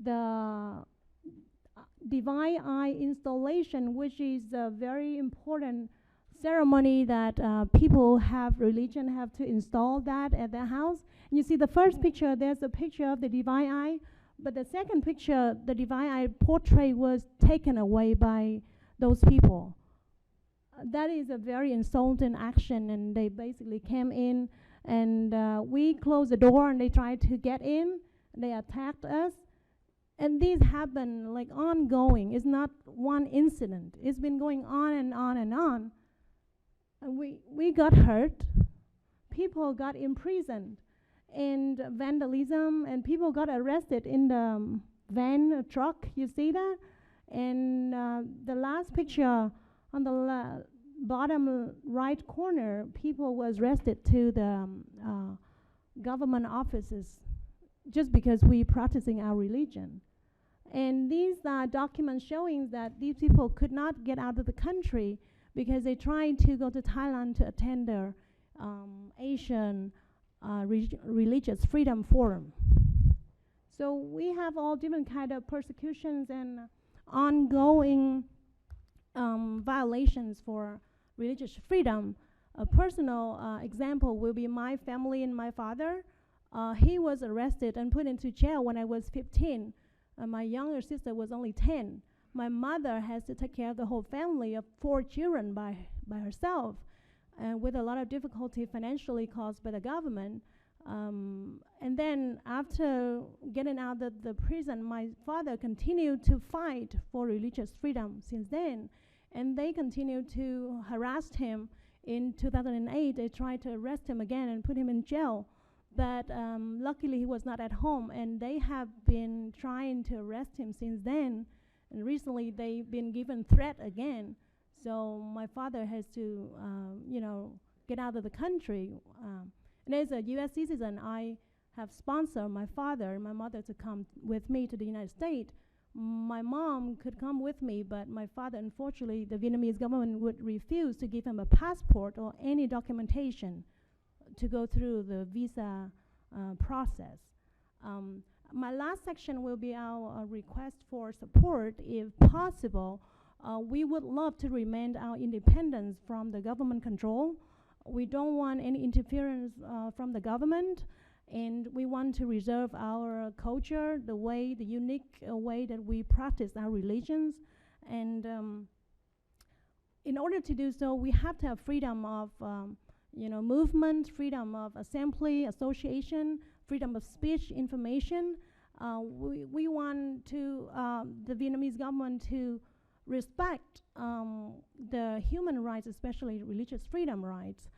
the Divine Eye installation, which is a very important ceremony that people have religion have to install that at their house. And you see the first picture, there's a picture of the Divine Eye. But the second picture, the Divine Eye portrait, was taken away by those people. That is a very insulting action, and they basically came in, and we closed the door, and they tried to get in. They attacked us, and these happen like ongoing. It's not one incident. It's been going on and on and on. And we got hurt. People got imprisoned. And vandalism, and people got arrested in the van truck. You see that? And the last picture on the bottom right corner, people was arrested to the government offices just because we practicing our religion. And these are documents showing that these people could not get out of the country because they tried to go to Thailand to attend their Asian religious freedom forum. So we have all different kind of persecutions and ongoing violations for religious freedom. A personal example will be my family and my father. He was arrested and put into jail when I was 15. My younger sister was only 10. My mother has to take care of the whole family of 4 children by herself. And with a lot of difficulty financially caused by the government. And then after getting out of the prison, my father continued to fight for religious freedom since then. And they continued to harass him. In 2008, they tried to arrest him again and put him in jail. But luckily, he was not at home. And they have been trying to arrest him since then. And recently, they've been given threat again. So my father has to, get out of the country. And as a U.S. citizen, I have sponsored my father and my mother to come with me to the United States. My mom could come with me, but my father, unfortunately, the Vietnamese government would refuse to give him a passport or any documentation to go through the visa process. My last section will be our request for support. If possible, we would love to remain our independence from the government control. We don't want any interference from the government, and we want to reserve our culture, the unique way that we practice our religions. And in order to do so, we have to have freedom of movement, freedom of assembly, association, freedom of speech, information. We want to the Vietnamese government to respect the human rights, especially religious freedom rights,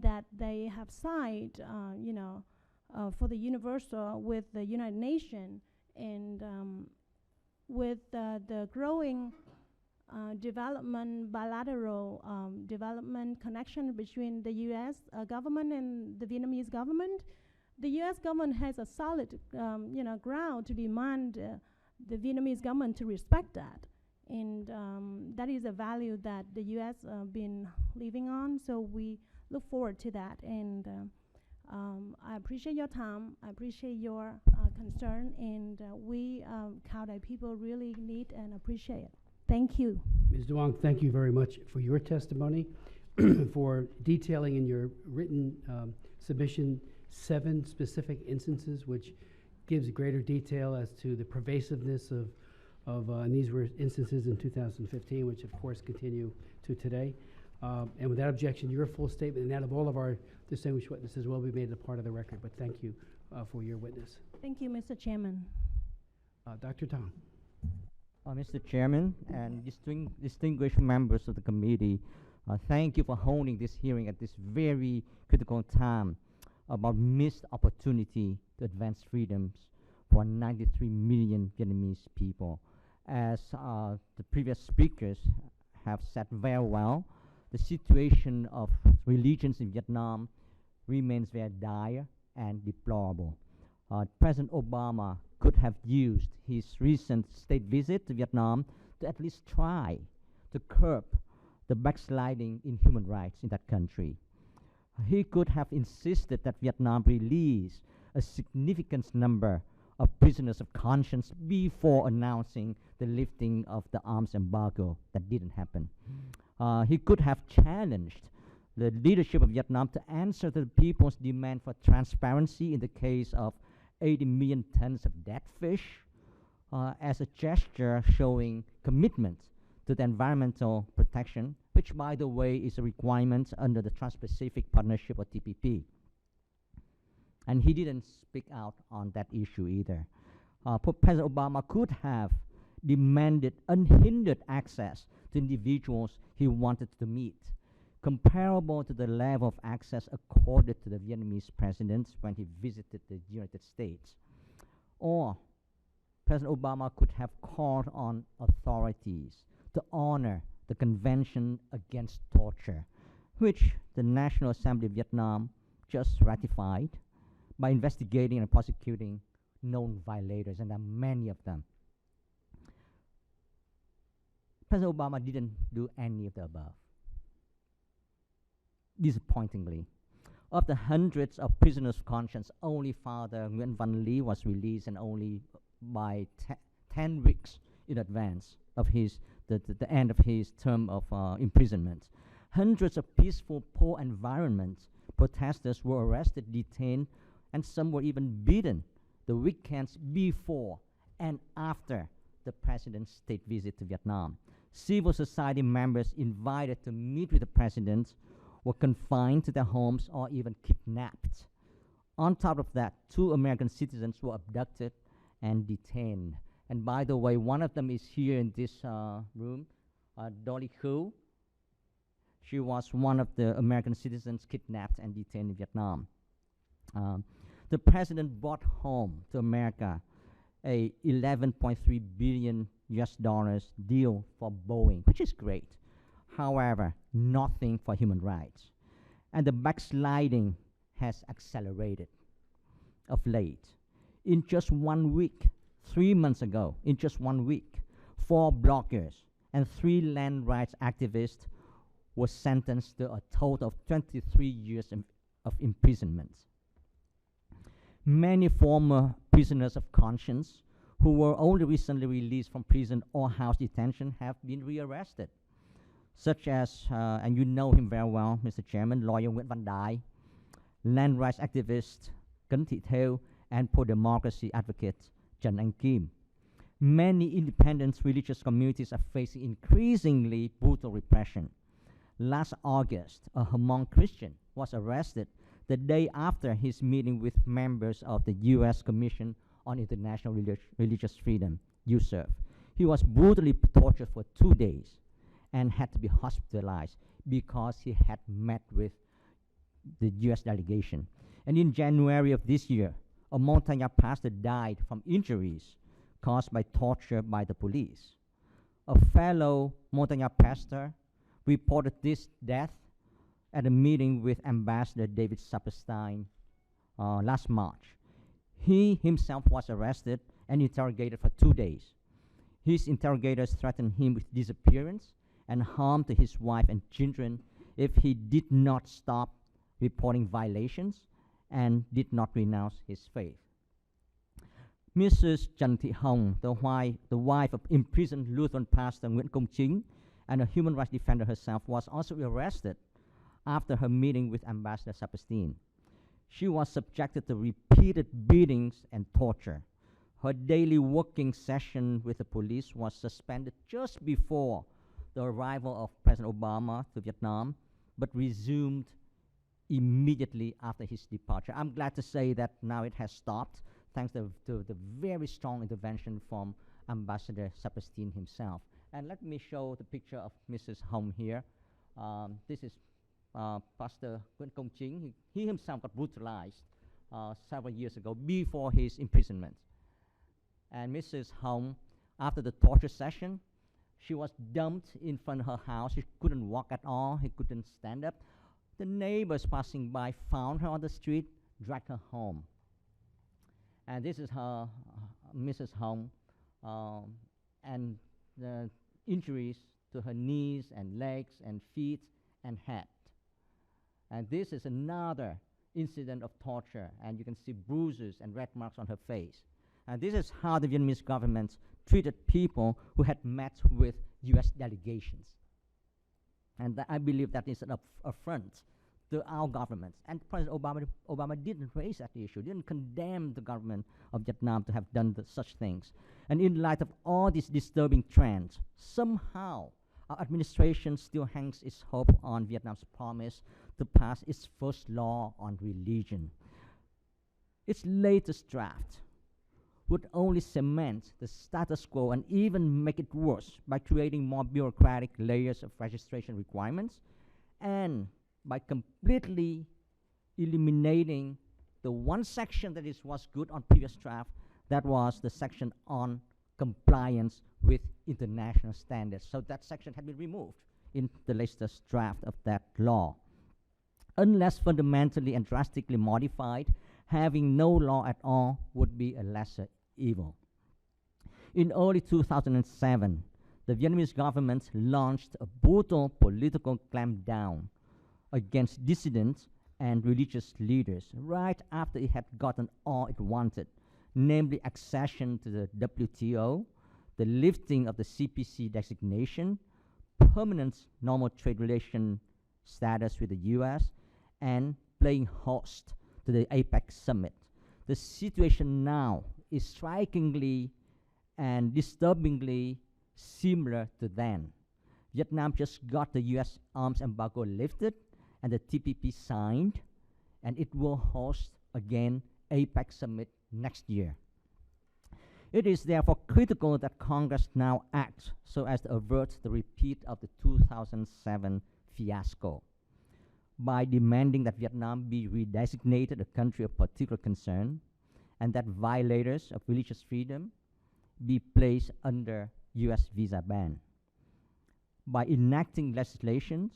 that they have signed, for the universal with the United Nations, and with the growing development, bilateral development connection between the U.S. Government and the Vietnamese government. The U.S. government has a solid, ground to demand the Vietnamese government to respect that. And that is a value that the U.S. Been living on, so we look forward to that. And I appreciate your time, I appreciate your concern, and we Khao Dai people really need and appreciate it. Thank you. Ms. Duong, thank you very much for your testimony, for detailing in your written submission 7 specific instances, which gives greater detail as to the pervasiveness of and these were instances in 2015, which of course continue to today. And without objection, your full statement and that of all of our distinguished witnesses will be made a part of the record, but thank you for your witness. Thank you, Mr. Chairman. Dr. Tang. Mr. Chairman and distinguished members of the committee, thank you for holding this hearing at this very critical time about missed opportunity to advance freedoms for 93 million Vietnamese people. As the previous speakers have said very well, the situation of religions in Vietnam remains very dire and deplorable. President Obama could have used his recent state visit to Vietnam to at least try to curb the backsliding in human rights in that country. He could have insisted that Vietnam release a significant number of prisoners of conscience before announcing the lifting of the arms embargo. That didn't happen. He could have challenged the leadership of Vietnam to answer to the people's demand for transparency in the case of 80 million tons of dead fish, as a gesture showing commitment to the environmental protection, which, by the way, is a requirement under the Trans-Pacific Partnership, or TPP. And he didn't speak out on that issue either. President Obama could have demanded unhindered access to individuals he wanted to meet, comparable to the level of access accorded to the Vietnamese president when he visited the United States. Or President Obama could have called on authorities to honor the Convention Against Torture, which the National Assembly of Vietnam just ratified, by investigating and prosecuting known violators, and there are many of them. President Obama didn't do any of the above. Disappointingly, of the hundreds of prisoners of conscience, only Father Nguyen Van Ly was released, and only by 10 weeks in advance of the end of his term of imprisonment. Hundreds of peaceful pro-environment protesters were arrested, detained, and some were even beaten the weekends before and after the president's state visit to Vietnam. Civil society members invited to meet with the president were confined to their homes or even kidnapped. On top of that, 2 American citizens were abducted and detained. And by the way, one of them is here in this room, Dolly Khu. She was one of the American citizens kidnapped and detained in Vietnam. The president brought home to America a $11.3 billion US deal for Boeing, which is great. however, nothing for human rights. And the backsliding has accelerated of late. In just 1 week, 3 months ago, in just 1 week, 4 bloggers and 3 land rights activists were sentenced to a total of 23 years of imprisonment. Many former prisoners of conscience who were only recently released from prison or house detention have been rearrested, such as, and you know him very well, Mr. Chairman, lawyer Nguyễn Văn Đài, land rights activist Cấn Thị Thêu, and pro-democracy advocate Trần Anh Kim. Many independent religious communities are facing increasingly brutal repression. Last August, a Hmong Christian was arrested the day after his meeting with members of the U.S. Commission on International Religious Freedom, USCIRF. He was brutally tortured for 2 days and had to be hospitalized because he had met with the U.S. delegation. And in January of this year, a Montagnard pastor died from injuries caused by torture by the police. A fellow Montagnard pastor reported this death at a meeting with Ambassador David Saperstein last March. He himself was arrested and interrogated for 2 days. His interrogators threatened him with disappearance and harm to his wife and children if he did not stop reporting violations and did not renounce his faith. Mrs. Trần Thị Hồng, the wife of imprisoned Lutheran pastor Nguyễn Công Chính and a human rights defender herself, was also arrested after her meeting with Ambassador Saperstein. She was subjected to repeated beatings and torture. Her daily working session with the police was suspended just before the arrival of President Obama to Vietnam, but resumed immediately after his departure. I'm glad to say that now it has stopped, thanks to the very strong intervention from Ambassador Saperstein himself. And let me show the picture of Mrs. Hồng here. This is Pastor Nguyễn Công Chính. He himself got brutalized several years ago before his imprisonment. And Mrs. Hồng, after the torture session, she was dumped in front of her house. She couldn't walk at all. He couldn't stand up. The neighbors passing by found her on the street, dragged her home. And this is her, Mrs. Hồng, and the injuries to her knees and legs and feet and head. And this is another incident of torture, and you can see bruises and red marks on her face. And this is how the Vietnamese government treated people who had met with US delegations. And I believe that is an affront to our government. And President Obama didn't raise that issue, didn't condemn the government of Vietnam to have done such things. And in light of all these disturbing trends, somehow our administration still hangs its hope on Vietnam's promise to pass its first law on religion. Its latest draft would only cement the status quo and even make it worse by creating more bureaucratic layers of registration requirements and by completely eliminating the one section that was good on previous draft, that was the section on compliance with international standards. So that section had been removed in the latest draft of that law. Unless fundamentally and drastically modified, having no law at all would be a lesser evil. In early 2007, the Vietnamese government launched a brutal political clampdown against dissidents and religious leaders right after it had gotten all it wanted, namely accession to the WTO, the lifting of the CPC designation, permanent normal trade relation status with the US, and playing host to the APEC summit. The situation now is strikingly and disturbingly similar to then. Vietnam just got the US arms embargo lifted and the TPP signed, and it will host again APEC summit next year. It is therefore critical that Congress now acts so as to avert the repeat of the 2007 fiasco by demanding that Vietnam be redesignated a country of particular concern and that violators of religious freedom be placed under US visa ban. by enacting legislations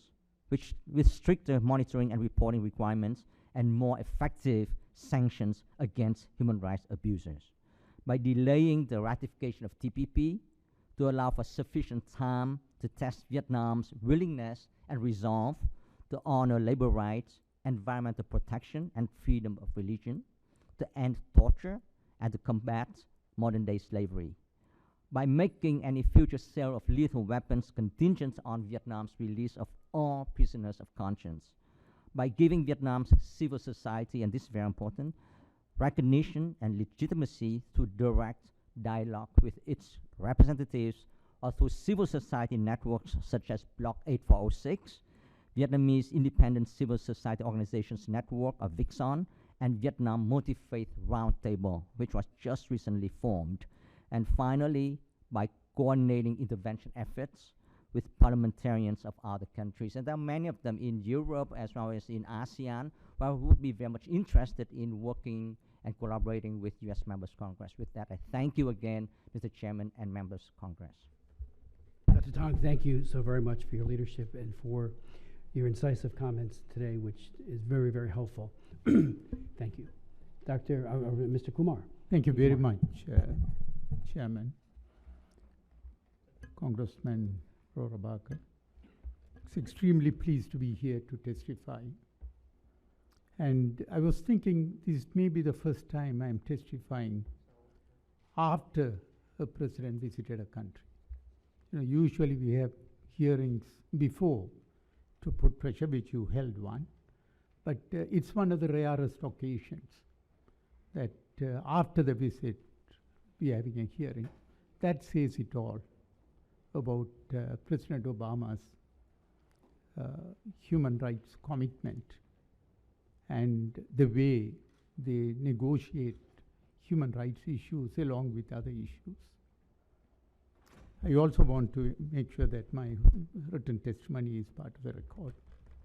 which with stricter monitoring and reporting requirements and more effective sanctions against human rights abusers, by delaying the ratification of TPP to allow for sufficient time to test Vietnam's willingness and resolve to honor labor rights, environmental protection, and freedom of religion, to end torture, and to combat modern-day slavery, by making any future sale of lethal weapons contingent on Vietnam's release of all prisoners of conscience, by giving Vietnam's civil society, and this is very important, recognition and legitimacy through direct dialogue with its representatives or through civil society networks such as Bloc 8406, Vietnamese Independent Civil Society Organizations Network, or VIXON, and Vietnam Multi-Faith Roundtable, which was just recently formed. And finally, by coordinating intervention efforts with parliamentarians of other countries. And there are many of them in Europe as well as in ASEAN, where I would be very much interested in working and collaborating with US Members Congress. With that, I thank you again, Mr. Chairman and Members Congress. Dr. Tang, thank you so very much for your leadership and for your incisive comments today, which is very, very helpful. Thank you. Mr. Kumar. Thank you very much, Chairman. Congressman Rorabaka. It's extremely pleased to be here to testify. And I was thinking this may be the first time I'm testifying after a president visited a country. You know, usually we have hearings before to put pressure, which you held one. But it's one of the rarest occasions that after the visit, we are having a hearing. That says it all about President Obama's human rights commitment and the way they negotiate human rights issues along with other issues. I also want to make sure that my written testimony is part of the record.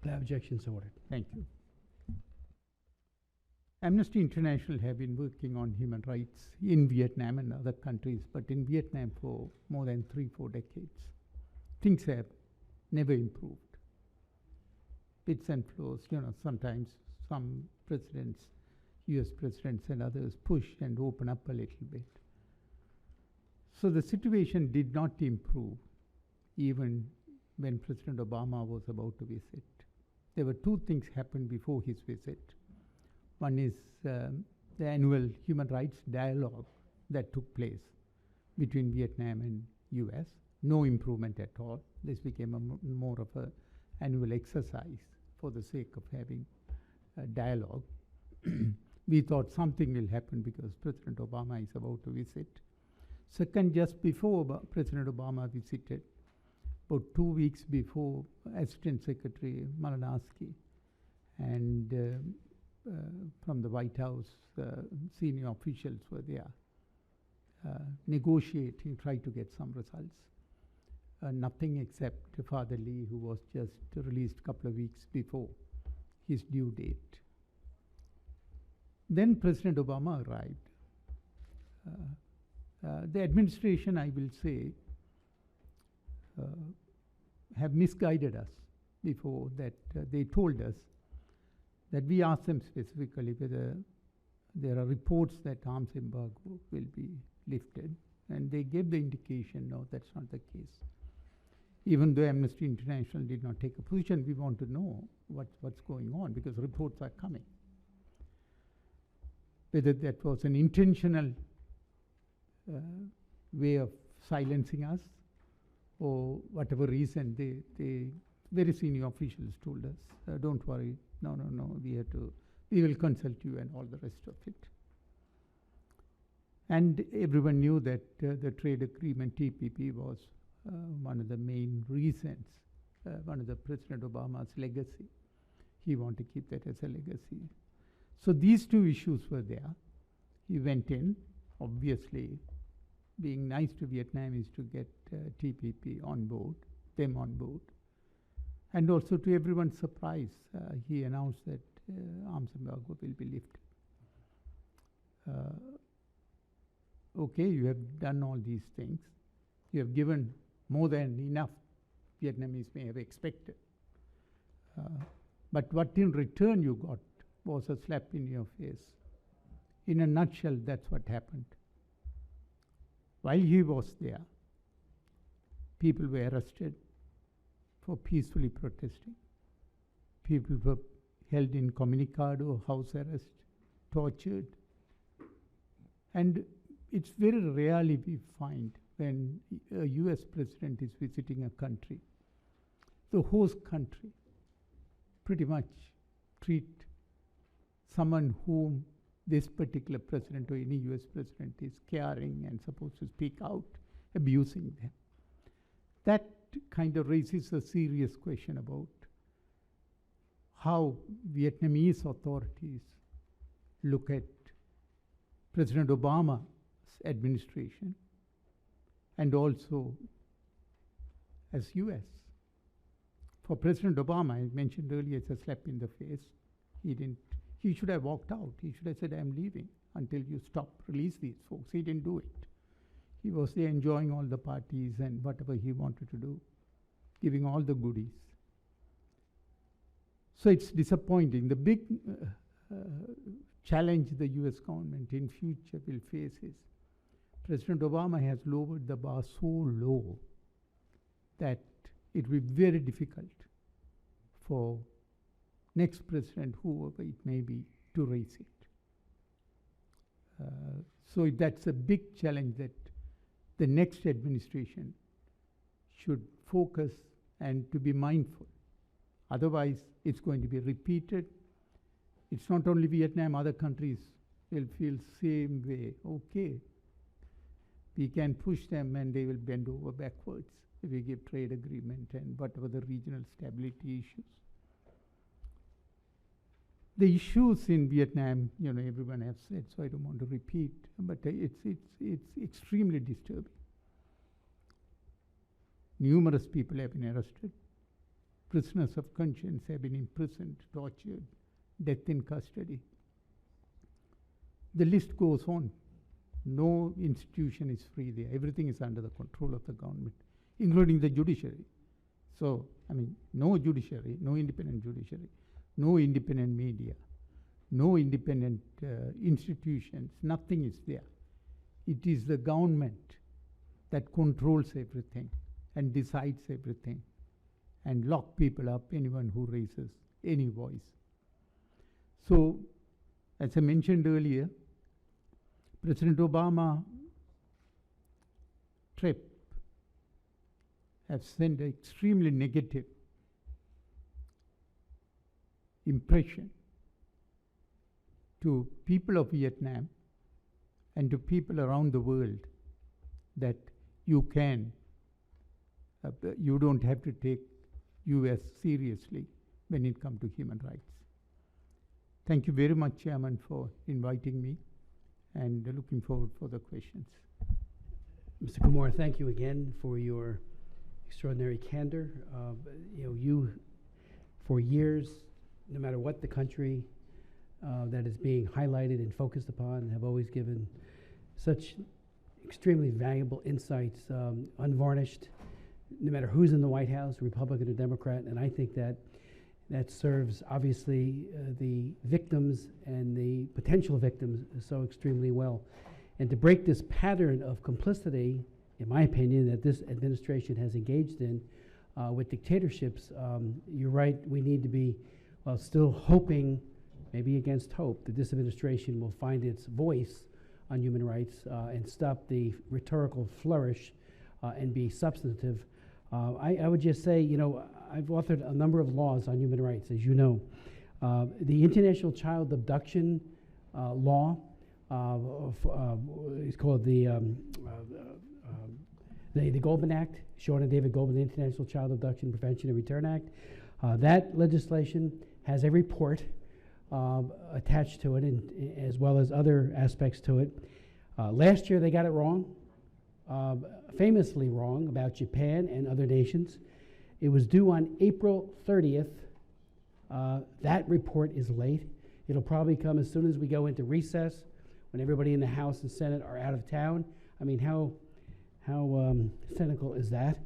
Without objection, so ordered. Thank you. Amnesty International have been working on human rights in Vietnam and other countries, but in Vietnam for more than 3-4 decades. Things have never improved. Bits and flows, you know, sometimes some presidents, US presidents and others push and open up a little bit. So the situation did not improve even when President Obama was about to visit. There were two things happened before his visit. One is the annual human rights dialogue that took place between Vietnam and US. No improvement at all. This became more of an annual exercise for the sake of having a dialogue. We thought something will happen because President Obama is about to visit. Second, just before President Obama visited, about 2 weeks before, Assistant Secretary Malinowski and from the White House, senior officials were there negotiating, trying to get some results. Nothing except Father Lee, who was just released a couple of weeks before his due date. Then President Obama arrived. The administration, I will say, have misguided us before that. They told us that we asked them specifically whether there are reports that arms embargo will be lifted, and they gave the indication, no, that's not the case. Even though Amnesty International did not take a position, we want to know what's going on because reports are coming. Whether that was an intentional way of silencing us or whatever reason, they very senior officials told us, don't worry, no, we will consult you and all the rest of it. And everyone knew that the trade agreement TPP was one of the main reasons, one of the President Obama's legacy. He wanted to keep that as a legacy. So these two issues were there. He went in, obviously, being nice to Vietnam is to get TPP on board, them on board. And also to everyone's surprise, he announced that arms embargo will be lifted. Okay, you have done all these things. You have given more than enough Vietnamese may have expected. But what in return you got was a slap in your face. In a nutshell, that's what happened. While he was there, people were arrested for peacefully protesting. People were held in communicado, house arrest, tortured. And it's very rarely we find when a US president is visiting a country, the host country pretty much treat someone whom this particular president or any US president is caring and supposed to speak out, abusing them. That kind of raises a serious question about how Vietnamese authorities look at President Obama's administration and also as US. For President Obama, I mentioned earlier, it's a slap in the face. He should have walked out. He should have said, I'm leaving until you stop, release these folks. He didn't do it. He was there enjoying all the parties and whatever he wanted to do, giving all the goodies. So it's disappointing. The big challenge the US government in future will face is President Obama has lowered the bar so low that it will be very difficult for next president, whoever it may be, to raise it. So that's a big challenge that the next administration should focus and to be mindful. Otherwise, it's going to be repeated. It's not only Vietnam, other countries will feel same way. Okay, we can push them and they will bend over backwards if we give trade agreement and whatever the regional stability issues. The issues in Vietnam, everyone has said, so I don't want to repeat, but it's extremely disturbing. Numerous people have been arrested. Prisoners of conscience have been imprisoned, tortured, death in custody. The list goes on. No institution is free there. Everything is under the control of the government, including the judiciary. So, no judiciary, no independent judiciary, no independent media, no independent institutions, nothing is there. It is the government that controls everything and decides everything and lock people up, anyone who raises any voice. So, as I mentioned earlier, President Obama trip has sent an extremely negative impression to people of Vietnam and to people around the world that you don't have to take US seriously when it comes to human rights. Thank you very much, Chairman, for inviting me, and looking forward for the questions. Mr. Kumar, thank you again for your extraordinary candor. You, for years, no matter what the country that is being highlighted and focused upon, have always given such extremely valuable insights, unvarnished, no matter who's in the White House, Republican or Democrat, and I think that serves, obviously, the victims and the potential victims so extremely well. And to break this pattern of complicity, in my opinion, that this administration has engaged in with dictatorships, you're right, we need to be still hoping, maybe against hope, that this administration will find its voice on human rights and stop the rhetorical flourish and be substantive. I would just say, I've authored a number of laws on human rights, as you know. The International Child Abduction Law is called the Goldman Act, Sean and David Goldman International Child Abduction Prevention and Return Act. That legislation has a report attached to it, and as well as other aspects to it. Last year they got it wrong, famously wrong, about Japan and other nations. It was due on April 30th. That report is late. It'll probably come as soon as we go into recess, when everybody in the House and Senate are out of town. I mean, how cynical is that?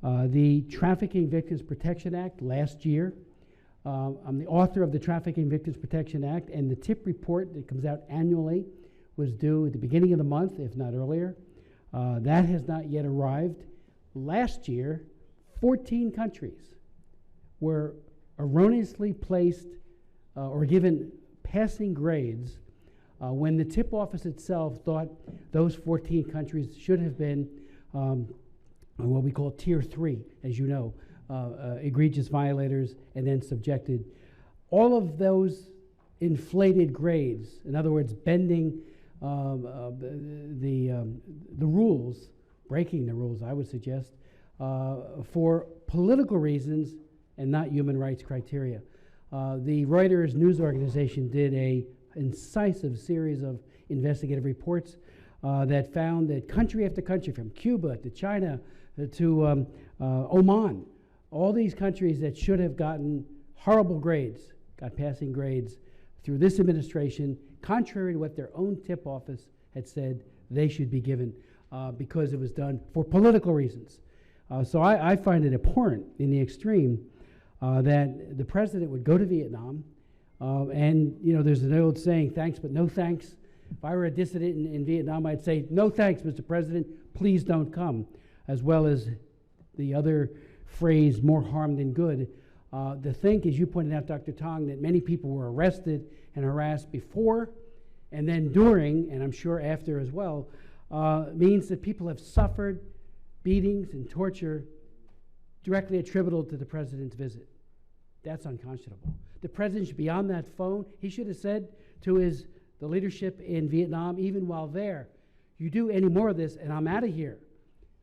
The Trafficking Victims Protection Act last year. I'm the author of the Trafficking Victims Protection Act, and the TIP report that comes out annually was due at the beginning of the month, if not earlier. That has not yet arrived. Last year, 14 countries were erroneously placed or given passing grades when the TIP office itself thought those 14 countries should have been what we call Tier 3, as you know, egregious violators, and then subjected. All of those inflated grades, in other words, bending the rules, breaking the rules, I would suggest, for political reasons and not human rights criteria. The Reuters news organization did an incisive series of investigative reports that found that country after country, from Cuba to China to Oman, all these countries that should have gotten horrible grades, got passing grades through this administration, contrary to what their own TIP office had said they should be given because it was done for political reasons. So I find it abhorrent in the extreme that the president would go to Vietnam, and you know, there's an old saying, thanks but no thanks. If I were a dissident in Vietnam, I'd say, no thanks, Mr. President, please don't come, as well as the other phrase, more harm than good. To think, as you pointed out, Dr. Tang, that many people were arrested and harassed before and then during, and I'm sure after as well, means that people have suffered beatings and torture directly attributable to the president's visit. That's unconscionable. The president should be on that phone. He should have said to the leadership in Vietnam, even while there, you do any more of this and I'm out of here.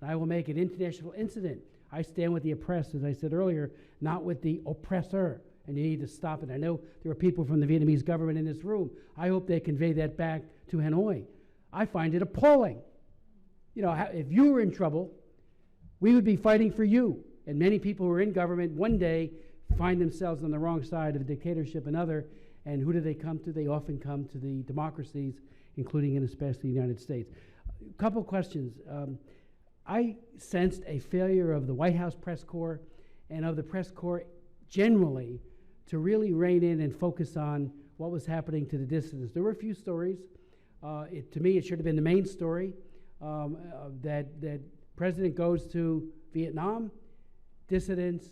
And I will make an international incident. I stand with the oppressed, as I said earlier, not with the oppressor, and you need to stop it. I know there are people from the Vietnamese government in this room. I hope they convey that back to Hanoi. I find it appalling. You know, if you were in trouble, we would be fighting for you. And many people who are in government one day find themselves on the wrong side of a dictatorship another, and who do they come to? They often come to the democracies, including and especially the United States. A couple questions. I sensed a failure of the White House press corps and of the press corps generally to really rein in and focus on what was happening to the dissidents. There were a few stories. To me, it should have been the main story, that President goes to Vietnam, dissidents,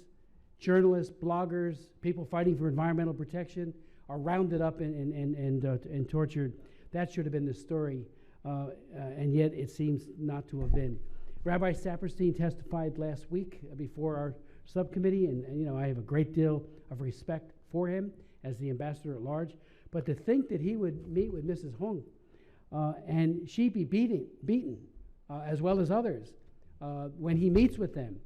journalists, bloggers, people fighting for environmental protection are rounded up and tortured. That should have been the story, and yet it seems not to have been. Rabbi Saperstein testified last week before our subcommittee, and you know, I have a great deal of respect for him as the ambassador at large. But to think that he would meet with Mrs. Hung and she be beaten as well as others when he meets with them,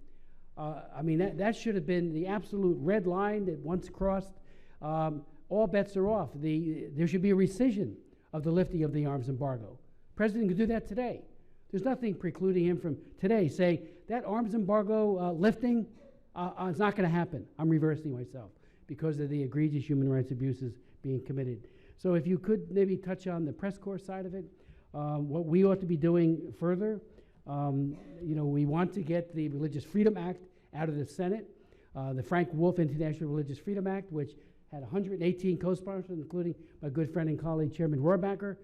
I mean, that should have been the absolute red line that once crossed, all bets are off. There should be a rescission of the lifting of the arms embargo. The president could do that today. There's nothing precluding him from today saying that arms embargo lifting is not going to happen. I'm reversing myself because of the egregious human rights abuses being committed. So if you could maybe touch on the press corps side of it, what we ought to be doing further. You know, we want to get the Religious Freedom Act out of the Senate. The Frank Wolf International Religious Freedom Act, which had 118 co-sponsors, including my good friend and colleague, Chairman Rohrbacher,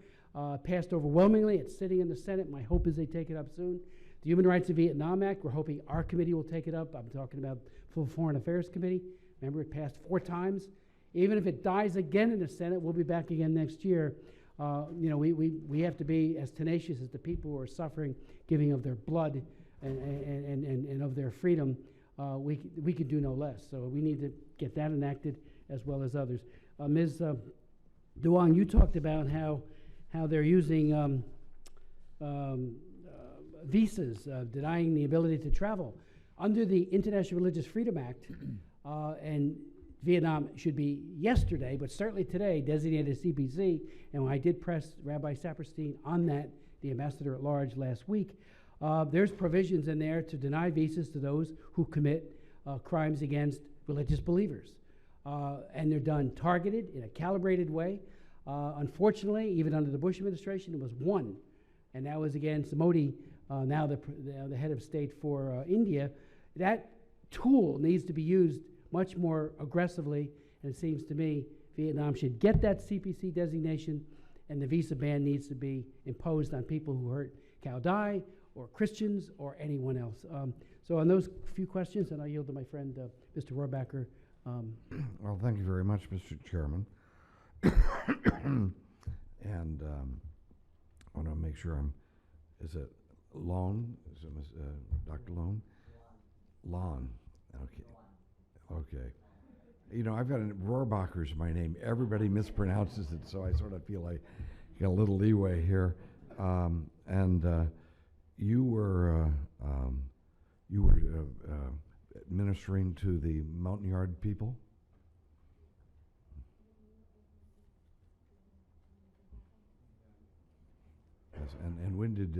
passed overwhelmingly. It's sitting in the Senate. My hope is they take it up soon. The Human Rights of Vietnam Act, we're hoping our committee will take it up. I'm talking about full Foreign Affairs Committee. Remember, it passed 4 times. Even if it dies again in the Senate, we'll be back again next year. You know, we have to be as tenacious as the people who are suffering, giving of their blood and of their freedom. We could do no less. So we need to get that enacted as well as others. Ms. Duong, you talked about how they're using visas, denying the ability to travel. Under the International Religious Freedom Act, and Vietnam should be yesterday, but certainly today, designated as CPC, and I did press Rabbi Saperstein on that, the ambassador at large last week, there's provisions in there to deny visas to those who commit crimes against religious believers. And they're done targeted in a calibrated way. Unfortunately, even under the Bush administration, it was 1, and that was against Modi, now the head of state for India. that tool needs to be used much more aggressively, and it seems to me Vietnam should get that CPC designation, and the visa ban needs to be imposed on people who hurt Cao Dai or Christians or anyone else. So on those few questions, and I yield to my friend Mr. Rohrbacher. Well, thank you very much, Mr. Chairman. And I want to make sure is it Lone? Is it Dr. Lone? Lon. Okay. Okay. You know, I've got Rohrbacher's my name. Everybody mispronounces it, so I sort of feel like got a little leeway here. You were ministering to the Montagnard people. Yes, and when did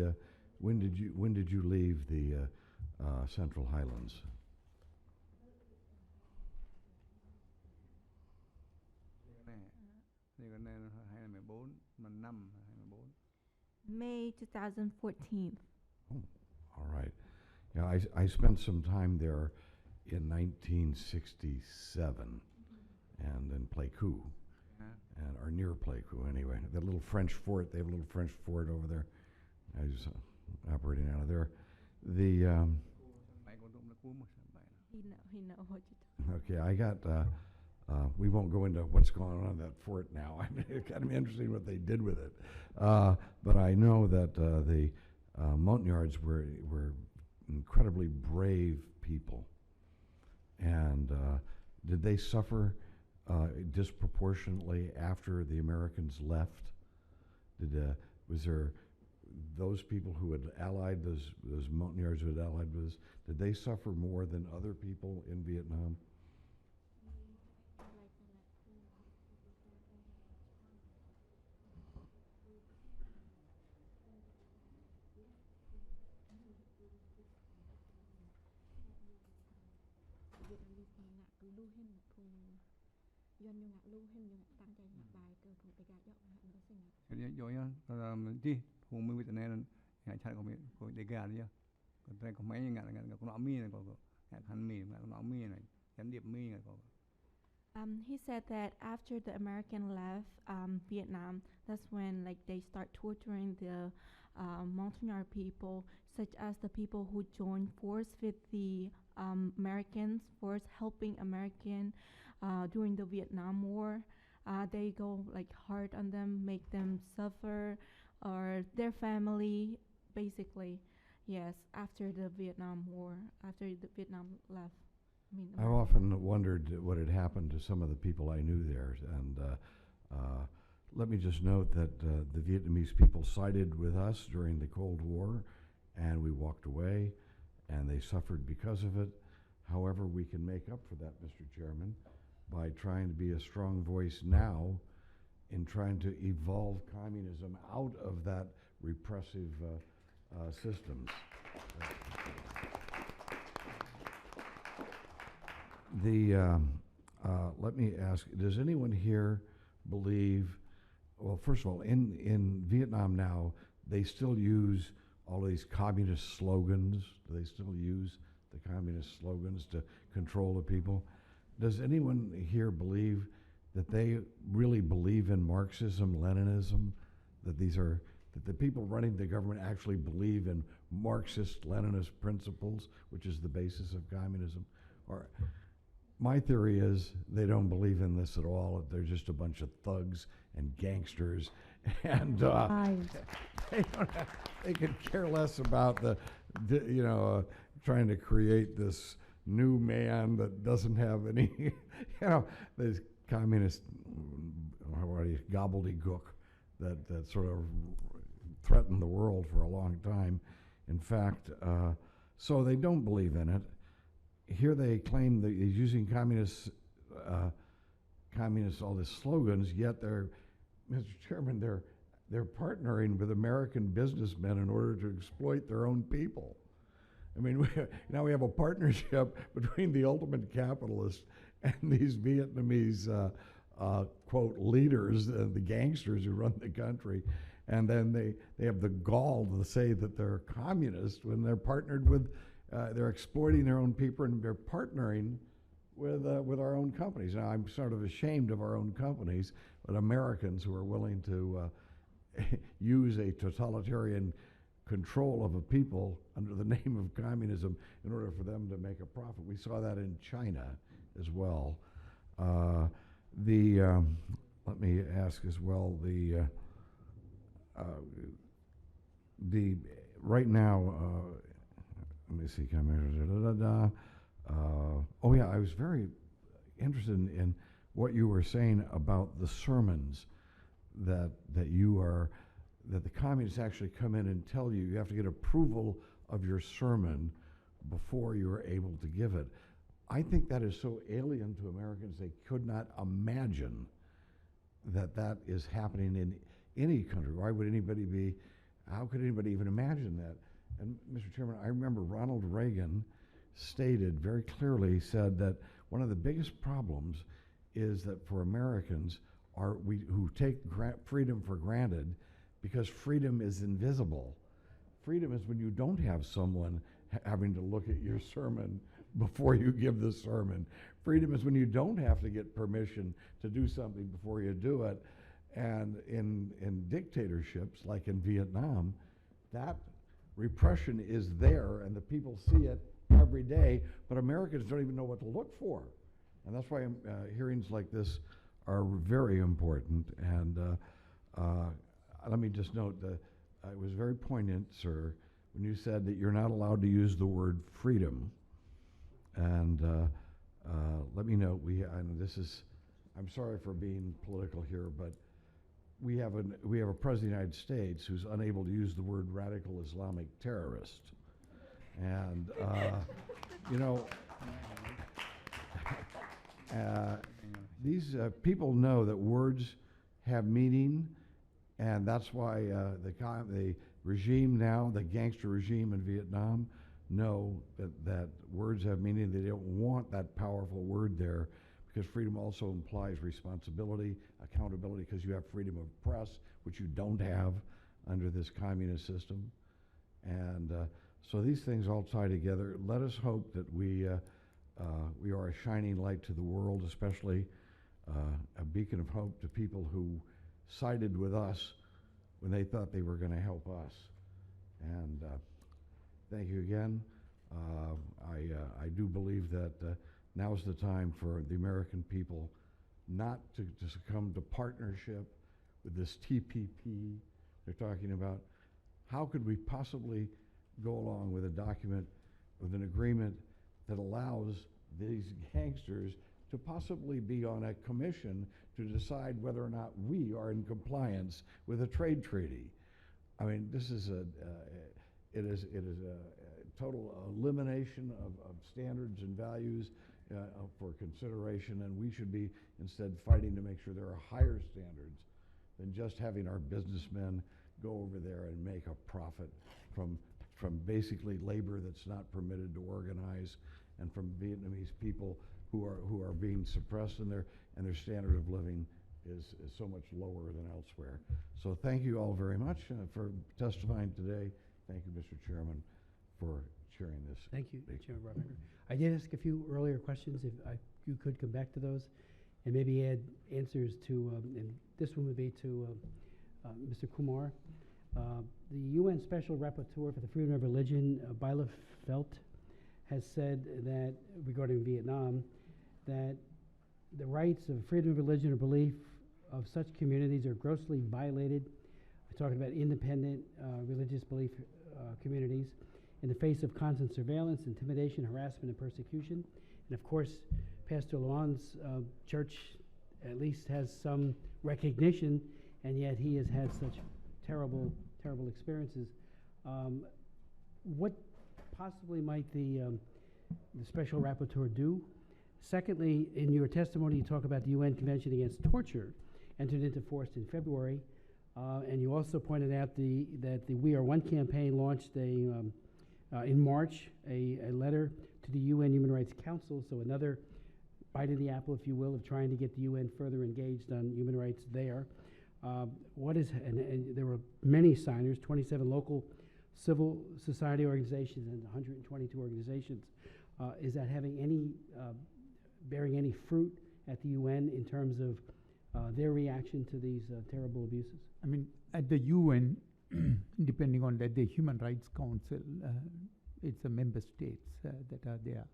you leave the Central Highlands? May 2014. Oh, all right. Yeah, I spent some time there in 1967, and in Pleiku, and or near Pleiku anyway. The little French fort. They have a little French fort over there. I was operating out of there. The He know what you're talking. okay, I got. We won't go into what's going on in that fort now. I mean, it's kind of interesting what they did with it. But I know that the Montagnards were incredibly brave people. And did they suffer disproportionately after the Americans left? Was there those people who had allied, those Montagnards who had allied with us, did they suffer more than other people in Vietnam? He said that after the American left Vietnam, that's when like they start torturing the Montagnard people, such as the people who joined force with the Americans, force helping American during the Vietnam War. They go like hard on them, make them suffer, or their family, basically. Yes, after the Vietnam War, after the Vietnam left. I've often wondered what had happened to some of the people I knew there, and let me just note that the Vietnamese people sided with us during the Cold War, and we walked away, and they suffered because of it. However, we can make up for that, Mr. Chairman, by trying to be a strong voice now in trying to evolve communism out of that repressive systems. Let me ask, does anyone here believe, well, first of all, in Vietnam now, they still use all these communist slogans? Do they still use the communist slogans to control the people? Does anyone here believe that they really believe in Marxism, Leninism, that the people running the government actually believe in Marxist, Leninist principles, which is the basis of communism? Or my theory is they don't believe in this at all. They're just a bunch of thugs and gangsters, and they could care less about trying to create this new man that doesn't have any, this communist gobbledygook that sort of threatened the world for a long time. In fact, so they don't believe in it. Here they claim that he's using communist, all these slogans, yet they're, Mr. Chairman, they're partnering with American businessmen in order to exploit their own people. I mean, now we have a partnership between the ultimate capitalist and these Vietnamese, quote, leaders, the gangsters who run the country, and then they have the gall to say that they're communist when they're partnered with they're exploiting their own people, and they're partnering with our own companies. Now, I'm sort of ashamed of our own companies, but Americans who are willing to use a totalitarian control of a people under the name of communism in order for them to make a profit. We saw that in China as well. Let me ask as well, right now, let me see, oh yeah, I was very interested in what you were saying about the sermons that the communists actually come in and tell you have to get approval of your sermon before you're able to give it. I think that is so alien to Americans, they could not imagine that is happening in any country. Why would anybody how could anybody even imagine that? And Mr. Chairman, I remember Ronald Reagan stated very clearly, said that one of the biggest problems is that for Americans who take freedom for granted, because freedom is invisible. Freedom is when you don't have someone having to look at your sermon before you give the sermon. Freedom is when you don't have to get permission to do something before you do it. And in dictatorships, like in Vietnam, that repression is there, and the people see it every day, but Americans don't even know what to look for. And that's why hearings like this are very important. And let me just note that it was very poignant, sir, when you said that you're not allowed to use the word freedom. And let me note, I'm sorry for being political here, but we have a president of the United States who's unable to use the word radical Islamic terrorist. And, these people know that words have meaning, and that's why the regime now, the gangster regime in Vietnam, know that words have meaning. They don't want that powerful word there, because freedom also implies responsibility, accountability, because you have freedom of press, which you don't have under this communist system. And so these things all tie together. Let us hope that we are a shining light to the world, especially a beacon of hope to people who sided with us when they thought they were going to help us. And thank you again. I do believe that now's the time for the American people not to succumb to partnership with this TPP they're talking about. How could we possibly go along with a document, with an agreement that allows these gangsters to possibly be on a commission to decide whether or not we are in compliance with a trade treaty? I mean, this is it is a total elimination of standards and values for consideration, and we should be instead fighting to make sure there are higher standards than just having our businessmen go over there and make a profit from basically labor that's not permitted to organize, and from Vietnamese people who are being suppressed, and their standard of living is so much lower than elsewhere. So thank you all very much for testifying today. Thank you, Mr. Chairman, for sharing this. Thank you, Chairman Rothberger. I did ask a few earlier questions. If you could come back to those and maybe add answers to, and this one would be to Mr. Kumar. The UN Special Rapporteur for the Freedom of Religion, Bielefeld, has said that, regarding Vietnam, that the rights of freedom of religion or belief of such communities are grossly violated. We're talking about independent religious belief communities in the face of constant surveillance, intimidation, harassment, and persecution. And of course, Pastor Luan's church at least has some recognition, and yet he has had such terrible experiences. What possibly might the Special Rapporteur do? Secondly, in your testimony, you talk about the UN Convention Against Torture, entered into force in February, and you also pointed out that the We Are One campaign launched in March a letter to the UN Human Rights Council, so another bite of the apple, if you will, of trying to get the UN further engaged on human rights there. And there were many signers, 27 local civil society organizations and 122 organizations. Is that having any, bearing any fruit at the UN in terms of their reaction to these terrible abuses? I mean, at the UN, depending on that, the Human Rights Council, it's the member states that are there.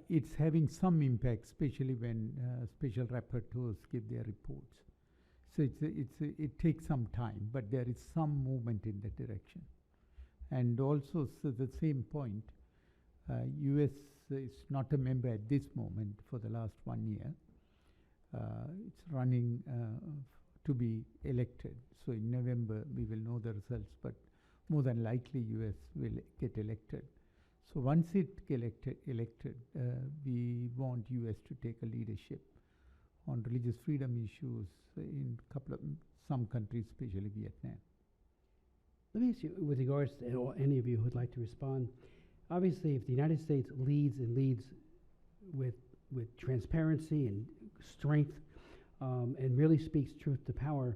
It's having some impact, especially when special rapporteurs give their reports. So it takes some time, but there is some movement in that direction. And also, so the same point, US is not a member at this moment for the last 1 year. It's running to be elected. So in November, we will know the results, but more than likely US will get elected. So once it get elected, we want US to take a leadership on religious freedom issues in some countries, especially Vietnam. Let me ask you, with regards to any of you who would like to respond, obviously if the United States leads with transparency and strength and really speaks truth to power,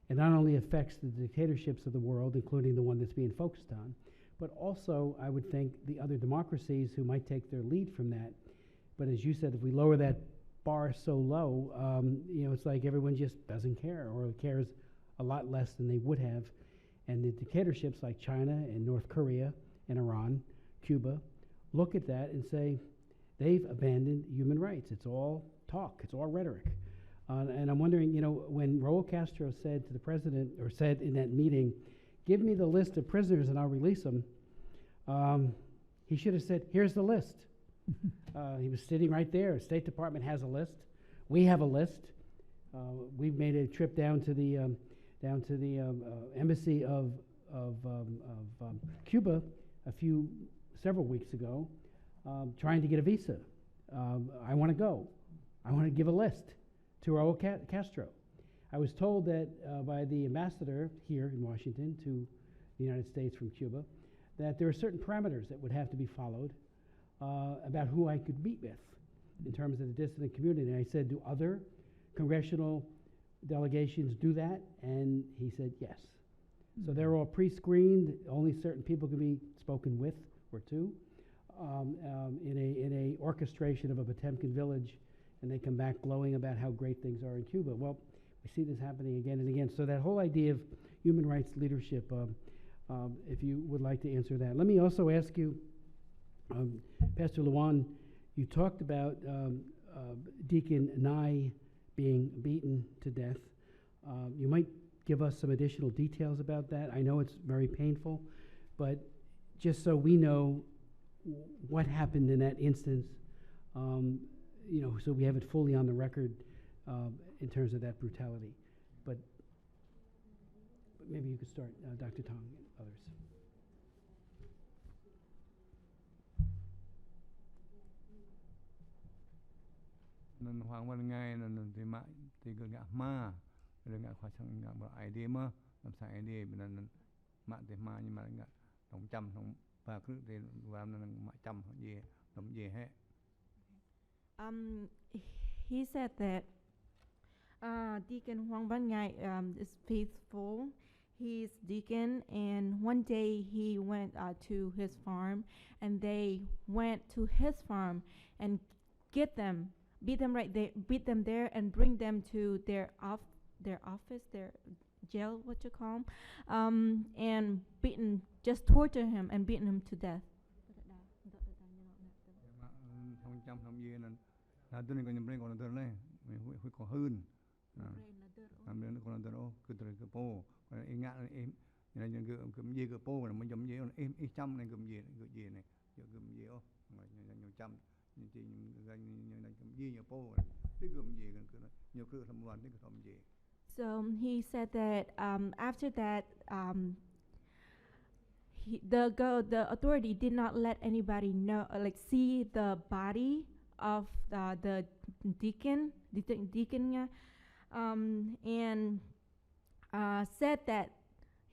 it not only affects the dictatorships of the world, including the one that's being focused on, but also I would think the other democracies who might take their lead from that. But as you said, if we lower that bar so low, it's like everyone just doesn't care or cares a lot less than they would have. And the dictatorships like China and North Korea and Iran, Cuba, look at that and say they've abandoned human rights. It's all talk. It's all rhetoric. And I'm wondering, when Raul Castro said to the president, or said in that meeting, give me the list of prisoners and I'll release them, he should have said, here's the list. He was sitting right there. The State Department has a list. We have a list. We've made a trip down to the embassy of Cuba several weeks ago, trying to get a visa. I want to go. I want to give a list to Raul Castro. I was told that by the ambassador here in Washington to the United States from Cuba that there are certain parameters that would have to be followed about who I could meet with in terms of the dissident community. And I said, do other congressional delegations do that? And he said yes. So they're all pre-screened. Only certain people can be spoken with or to in a orchestration of a Potemkin village, and they come back glowing about how great things are in Cuba. Well, we see this happening again and again. So that whole idea of human rights leadership, if you would like to answer that. Let me also ask you, Pastor Luan, you talked about Deacon Nye being beaten to death. You might give us some additional details about that. I know it's very painful, but just so we know what happened in that instance, so we have it fully on the record in terms of that brutality. But maybe you could start, Dr. Tang and others. Nên hoàng văn ngay nên thì mãi thì cứ ngã ma rồi ngã khoa sang ngã bảo ID mà làm sao ID nên mạng thì ma nhưng mà ngã đồng trăm đồng và cứ thì làm nên mạng trăm gì đồng gì hết. He said that Deacon Huang Van Ngai is faithful. He's deacon, and one day he went to his farm, and they went to his farm and beat them there, and bring them to their office, their jail, what you call them, and just torture him and beaten him to death. So he said that after that, the authority did not let anybody know, see the body of the deacon, and said that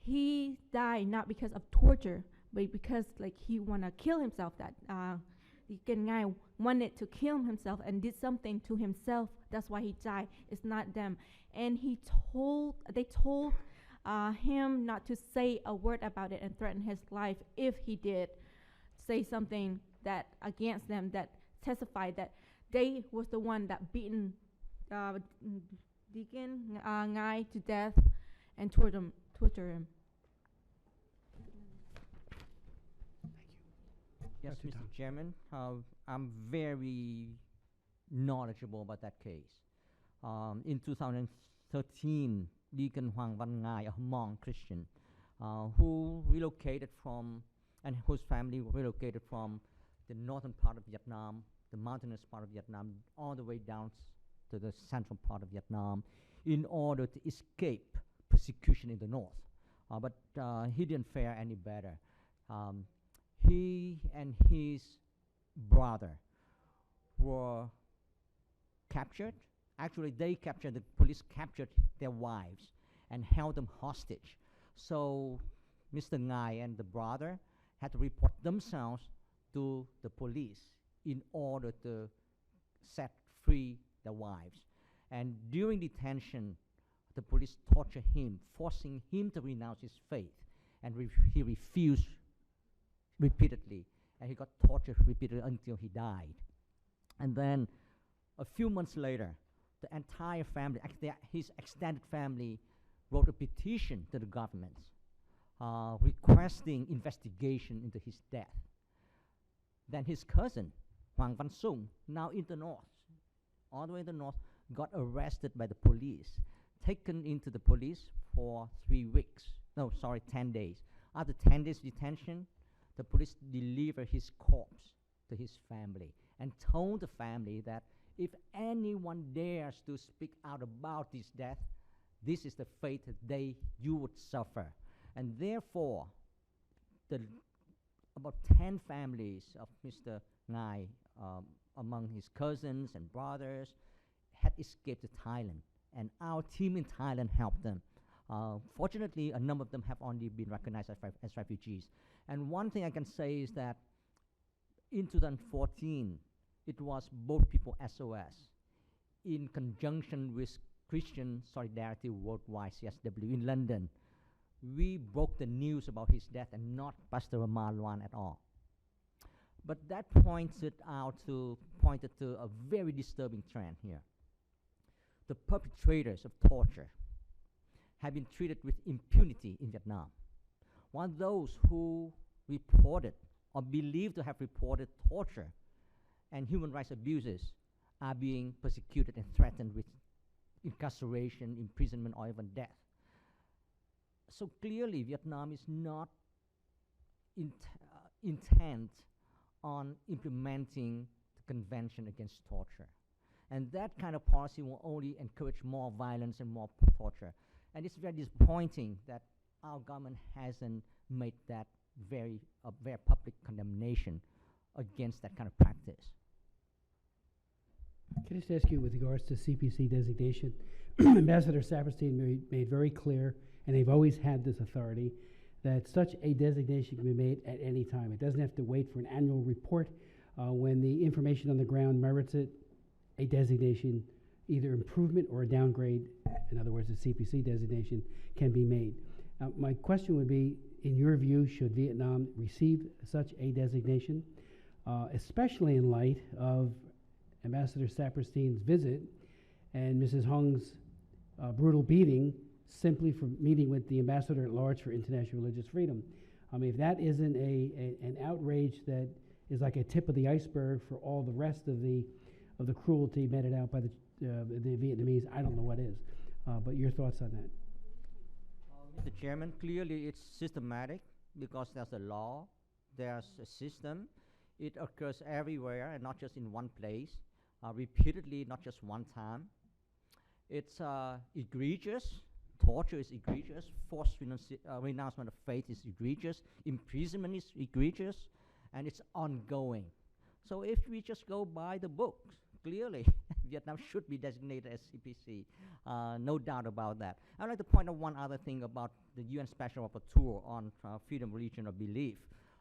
he died not because of torture, but because he wanna kill himself. That Deacon Ngai wanted to kill himself and did something to himself. That's why he died. It's not them. And they told him not to say a word about it and threaten his life if he did say something that against them, that testified that they was the one that beaten Deacon Ngai to death and torture him. Yes, Dr. Mr. Tang. Chairman, I'm very knowledgeable about that case. In 2013, Deacon Hoàng Văn Ngai, a Hmong Christian, who relocated from, and whose family relocated from the northern part of Vietnam, the mountainous part of Vietnam, all the way down to the central part of Vietnam, in order to escape persecution in the north. But he didn't fare any better. He and his brother were captured. Actually, the police captured their wives and held them hostage. So Mr. Ngai and the brother had to report themselves to the police in order to set free the wives. And during detention, the police tortured him, forcing him to renounce his faith. And he refused repeatedly. And he got tortured repeatedly until he died. And then a few months later, the entire family, his extended family, wrote a petition to the government requesting investigation into his death. Then his cousin, Hoàng Văn Sung, now in the north, all the way in the north, got arrested by the police, taken into the police for 10 days. After 10 days detention, the police delivered his corpse to his family and told the family that if anyone dares to speak out about his death, this is the fate that you would suffer. And therefore, about 10 families of Mr. Ngai, among his cousins and brothers, had escaped to Thailand. And our team in Thailand helped them. Fortunately, a number of them have only been recognized as refugees. And one thing I can say is that in 2014, it was Boat People SOS, in conjunction with Christian Solidarity Worldwide, CSW, in London. We broke the news about his death and not Pastor Malwan at all. But that pointed to a very disturbing trend here. The perpetrators of torture have been treated with impunity in Vietnam, while those who reported or believed to have reported torture and human rights abuses are being persecuted and threatened with incarceration, imprisonment, or even death. So clearly, Vietnam is not intent on implementing the Convention Against Torture. And that kind of policy will only encourage more violence and more torture. And it's very disappointing that our government hasn't made that very public condemnation against that kind of practice. Can I just ask you with regards to CPC designation? Ambassador Saperstein made very clear, and they've always had this authority, that such a designation can be made at any time. It doesn't have to wait for an annual report. When the information on the ground merits it, a designation, either improvement or a downgrade, in other words, a CPC designation, can be made. My question would be, in your view, should Vietnam receive such a designation, especially in light of Ambassador Saperstein's visit and Mrs. Hung's brutal beating simply for meeting with the Ambassador at Large for International Religious Freedom? I mean, if that isn't an outrage that is like a tip of the iceberg for all the rest of the cruelty meted out by the Vietnamese, I don't know what is. But your thoughts on that? Mr. Chairman, clearly it's systematic because there's a law, there's a system. It occurs everywhere and not just in one place, repeatedly, not just one time. It's egregious. Torture is egregious. Forced renouncement of faith is egregious. Imprisonment is egregious. And it's ongoing. So if we just go by the books, clearly Vietnam should be designated as CPC. No doubt about that. I'd like to point out one other thing about the UN Special Rapporteur on freedom of religion or belief.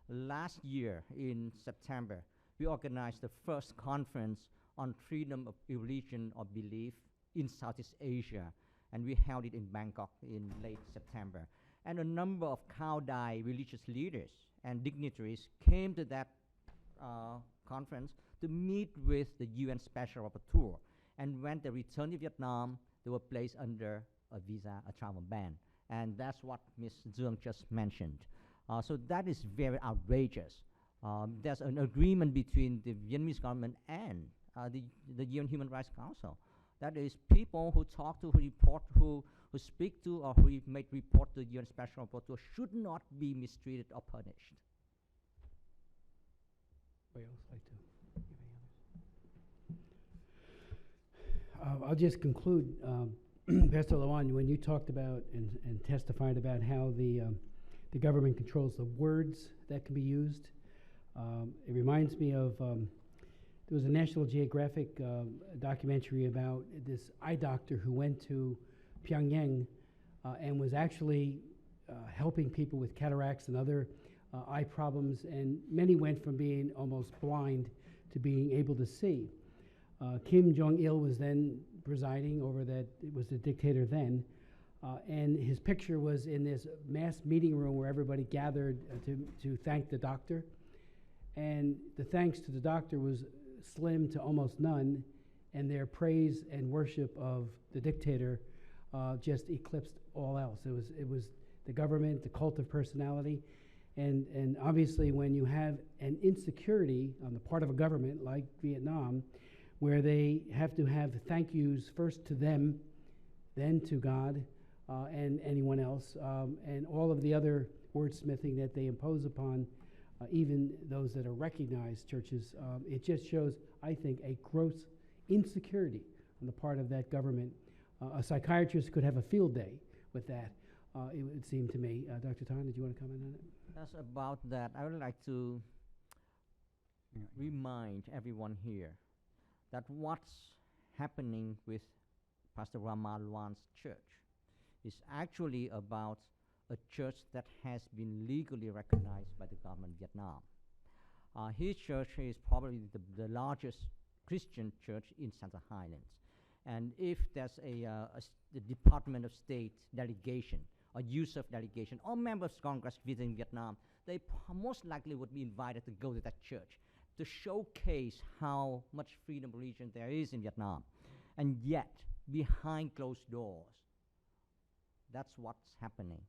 Last year in September, we organized the first conference on freedom of religion or belief in Southeast Asia. and we held it in Bangkok in late September. And a number of Khao Dai religious leaders and dignitaries came to that conference to meet with the UN Special Rapporteur. And when they returned to Vietnam, they were placed under a visa, a travel ban. And that's what Ms. Duong just mentioned. So that is very outrageous. There's an agreement between the Vietnamese government and the UN Human Rights Council. That is, people who talk to, who report, who speak to, or who make report to the UN Special Rapporteur should not be mistreated or punished. Anybody else like to give any others? I'll just conclude, Pastor Lawan, when you talked about and testified about how the government controls the words that can be used, it reminds me of there was a National Geographic documentary about this eye doctor who went to Pyongyang and was actually helping people with cataracts and other eye problems, and many went from being almost blind to being able to see. Kim Jong-il was then presiding over that, it was the dictator then, and his picture was in this mass meeting room where everybody gathered to thank the doctor. And the thanks to the doctor was slim to almost none, and their praise and worship of the dictator just eclipsed all else. It was the government, the cult of personality, and obviously when you have an insecurity on the part of a government like Vietnam, where they have to have thank yous first to them, then to God and anyone else, and all of the other wordsmithing that they impose upon even those that are recognized churches, it just shows, I think, a gross insecurity on the part of that government. A psychiatrist could have a field day with that, it would seem to me. Dr. Tang, did you want to comment on it? That's about that. I would like to remind everyone here that what's happening with Pastor Rama Luan's church is actually about a church that has been legally recognized by the government of Vietnam. His church is probably the largest Christian church in Central Highlands. And if there's the Department of State delegation, or USEF delegation, or members of Congress visiting Vietnam, they most likely would be invited to go to that church to showcase how much freedom of religion there is in Vietnam. And yet, behind closed doors, that's what's happening.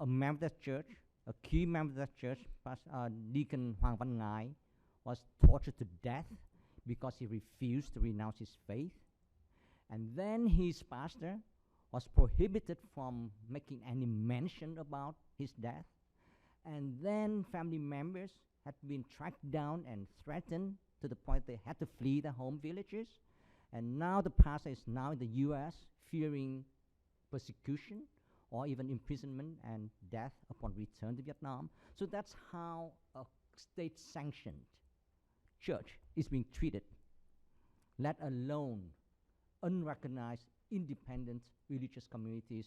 A member of that church, a key member of that church, Deacon Hoàng Văn Ngãi, was tortured to death because he refused to renounce his faith. And then his pastor was prohibited from making any mention about his death. And then family members had been tracked down and threatened to the point they had to flee their home villages. And now the pastor is now in the US fearing persecution or even imprisonment and death upon return to Vietnam. So that's how a state-sanctioned church is being treated, let alone unrecognized independent religious communities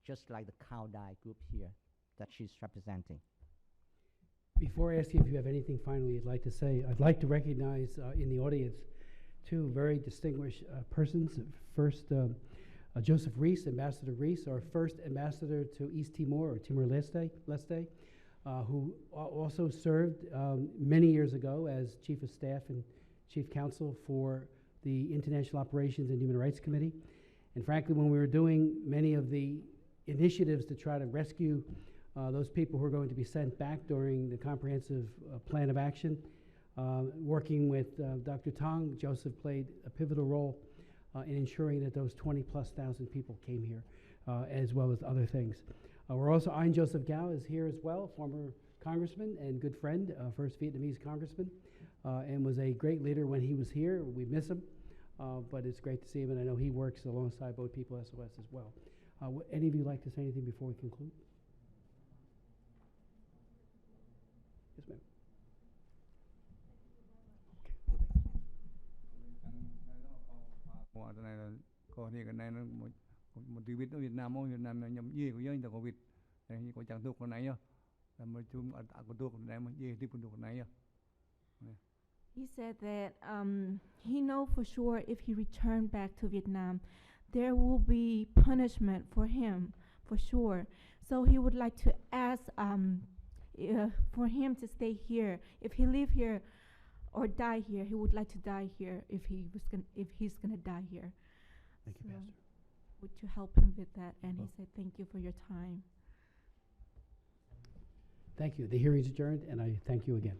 just like the Khao Dai group here that she's representing. Before I ask you if you have anything finally you'd like to say, I'd like to recognize in the audience two very distinguished persons. First, Joseph Rees, Ambassador Rees, our first ambassador to East Timor, or Timor-Leste, who also served many years ago as Chief of Staff and Chief Counsel for the International Operations and Human Rights Committee. And frankly, when we were doing many of the initiatives to try to rescue those people who are going to be sent back during the comprehensive plan of action, working with Dr. Tang, Joseph played a pivotal role in ensuring that those 20,000+ people came here, as well as other things. We're also, Ein Joseph Gao is here as well, former congressman and good friend, first Vietnamese congressman, and was a great leader when he was here. We miss him, but it's great to see him, and I know he works alongside Boat People SOS as well. Any of you like to say anything before we conclude? Yes, ma'am. Cái này là có thì cái này nó một tiêu Việt Nam nhầm gì của dân ta có Việt này có chẳng thuộc cái này nhá là một chung ở có thuộc cái này mà gì tiếp tục cái này nhá. He said that he know for sure if he returned back to Vietnam there will be punishment for him, for sure. So he would like to ask for him to stay here. If he live here or die here, he would like to die here if he's gonna die here. Thank you, So Pastor. would you help him with that? And he said, thank you for your time. Thank you. The hearing's adjourned, and I thank you again.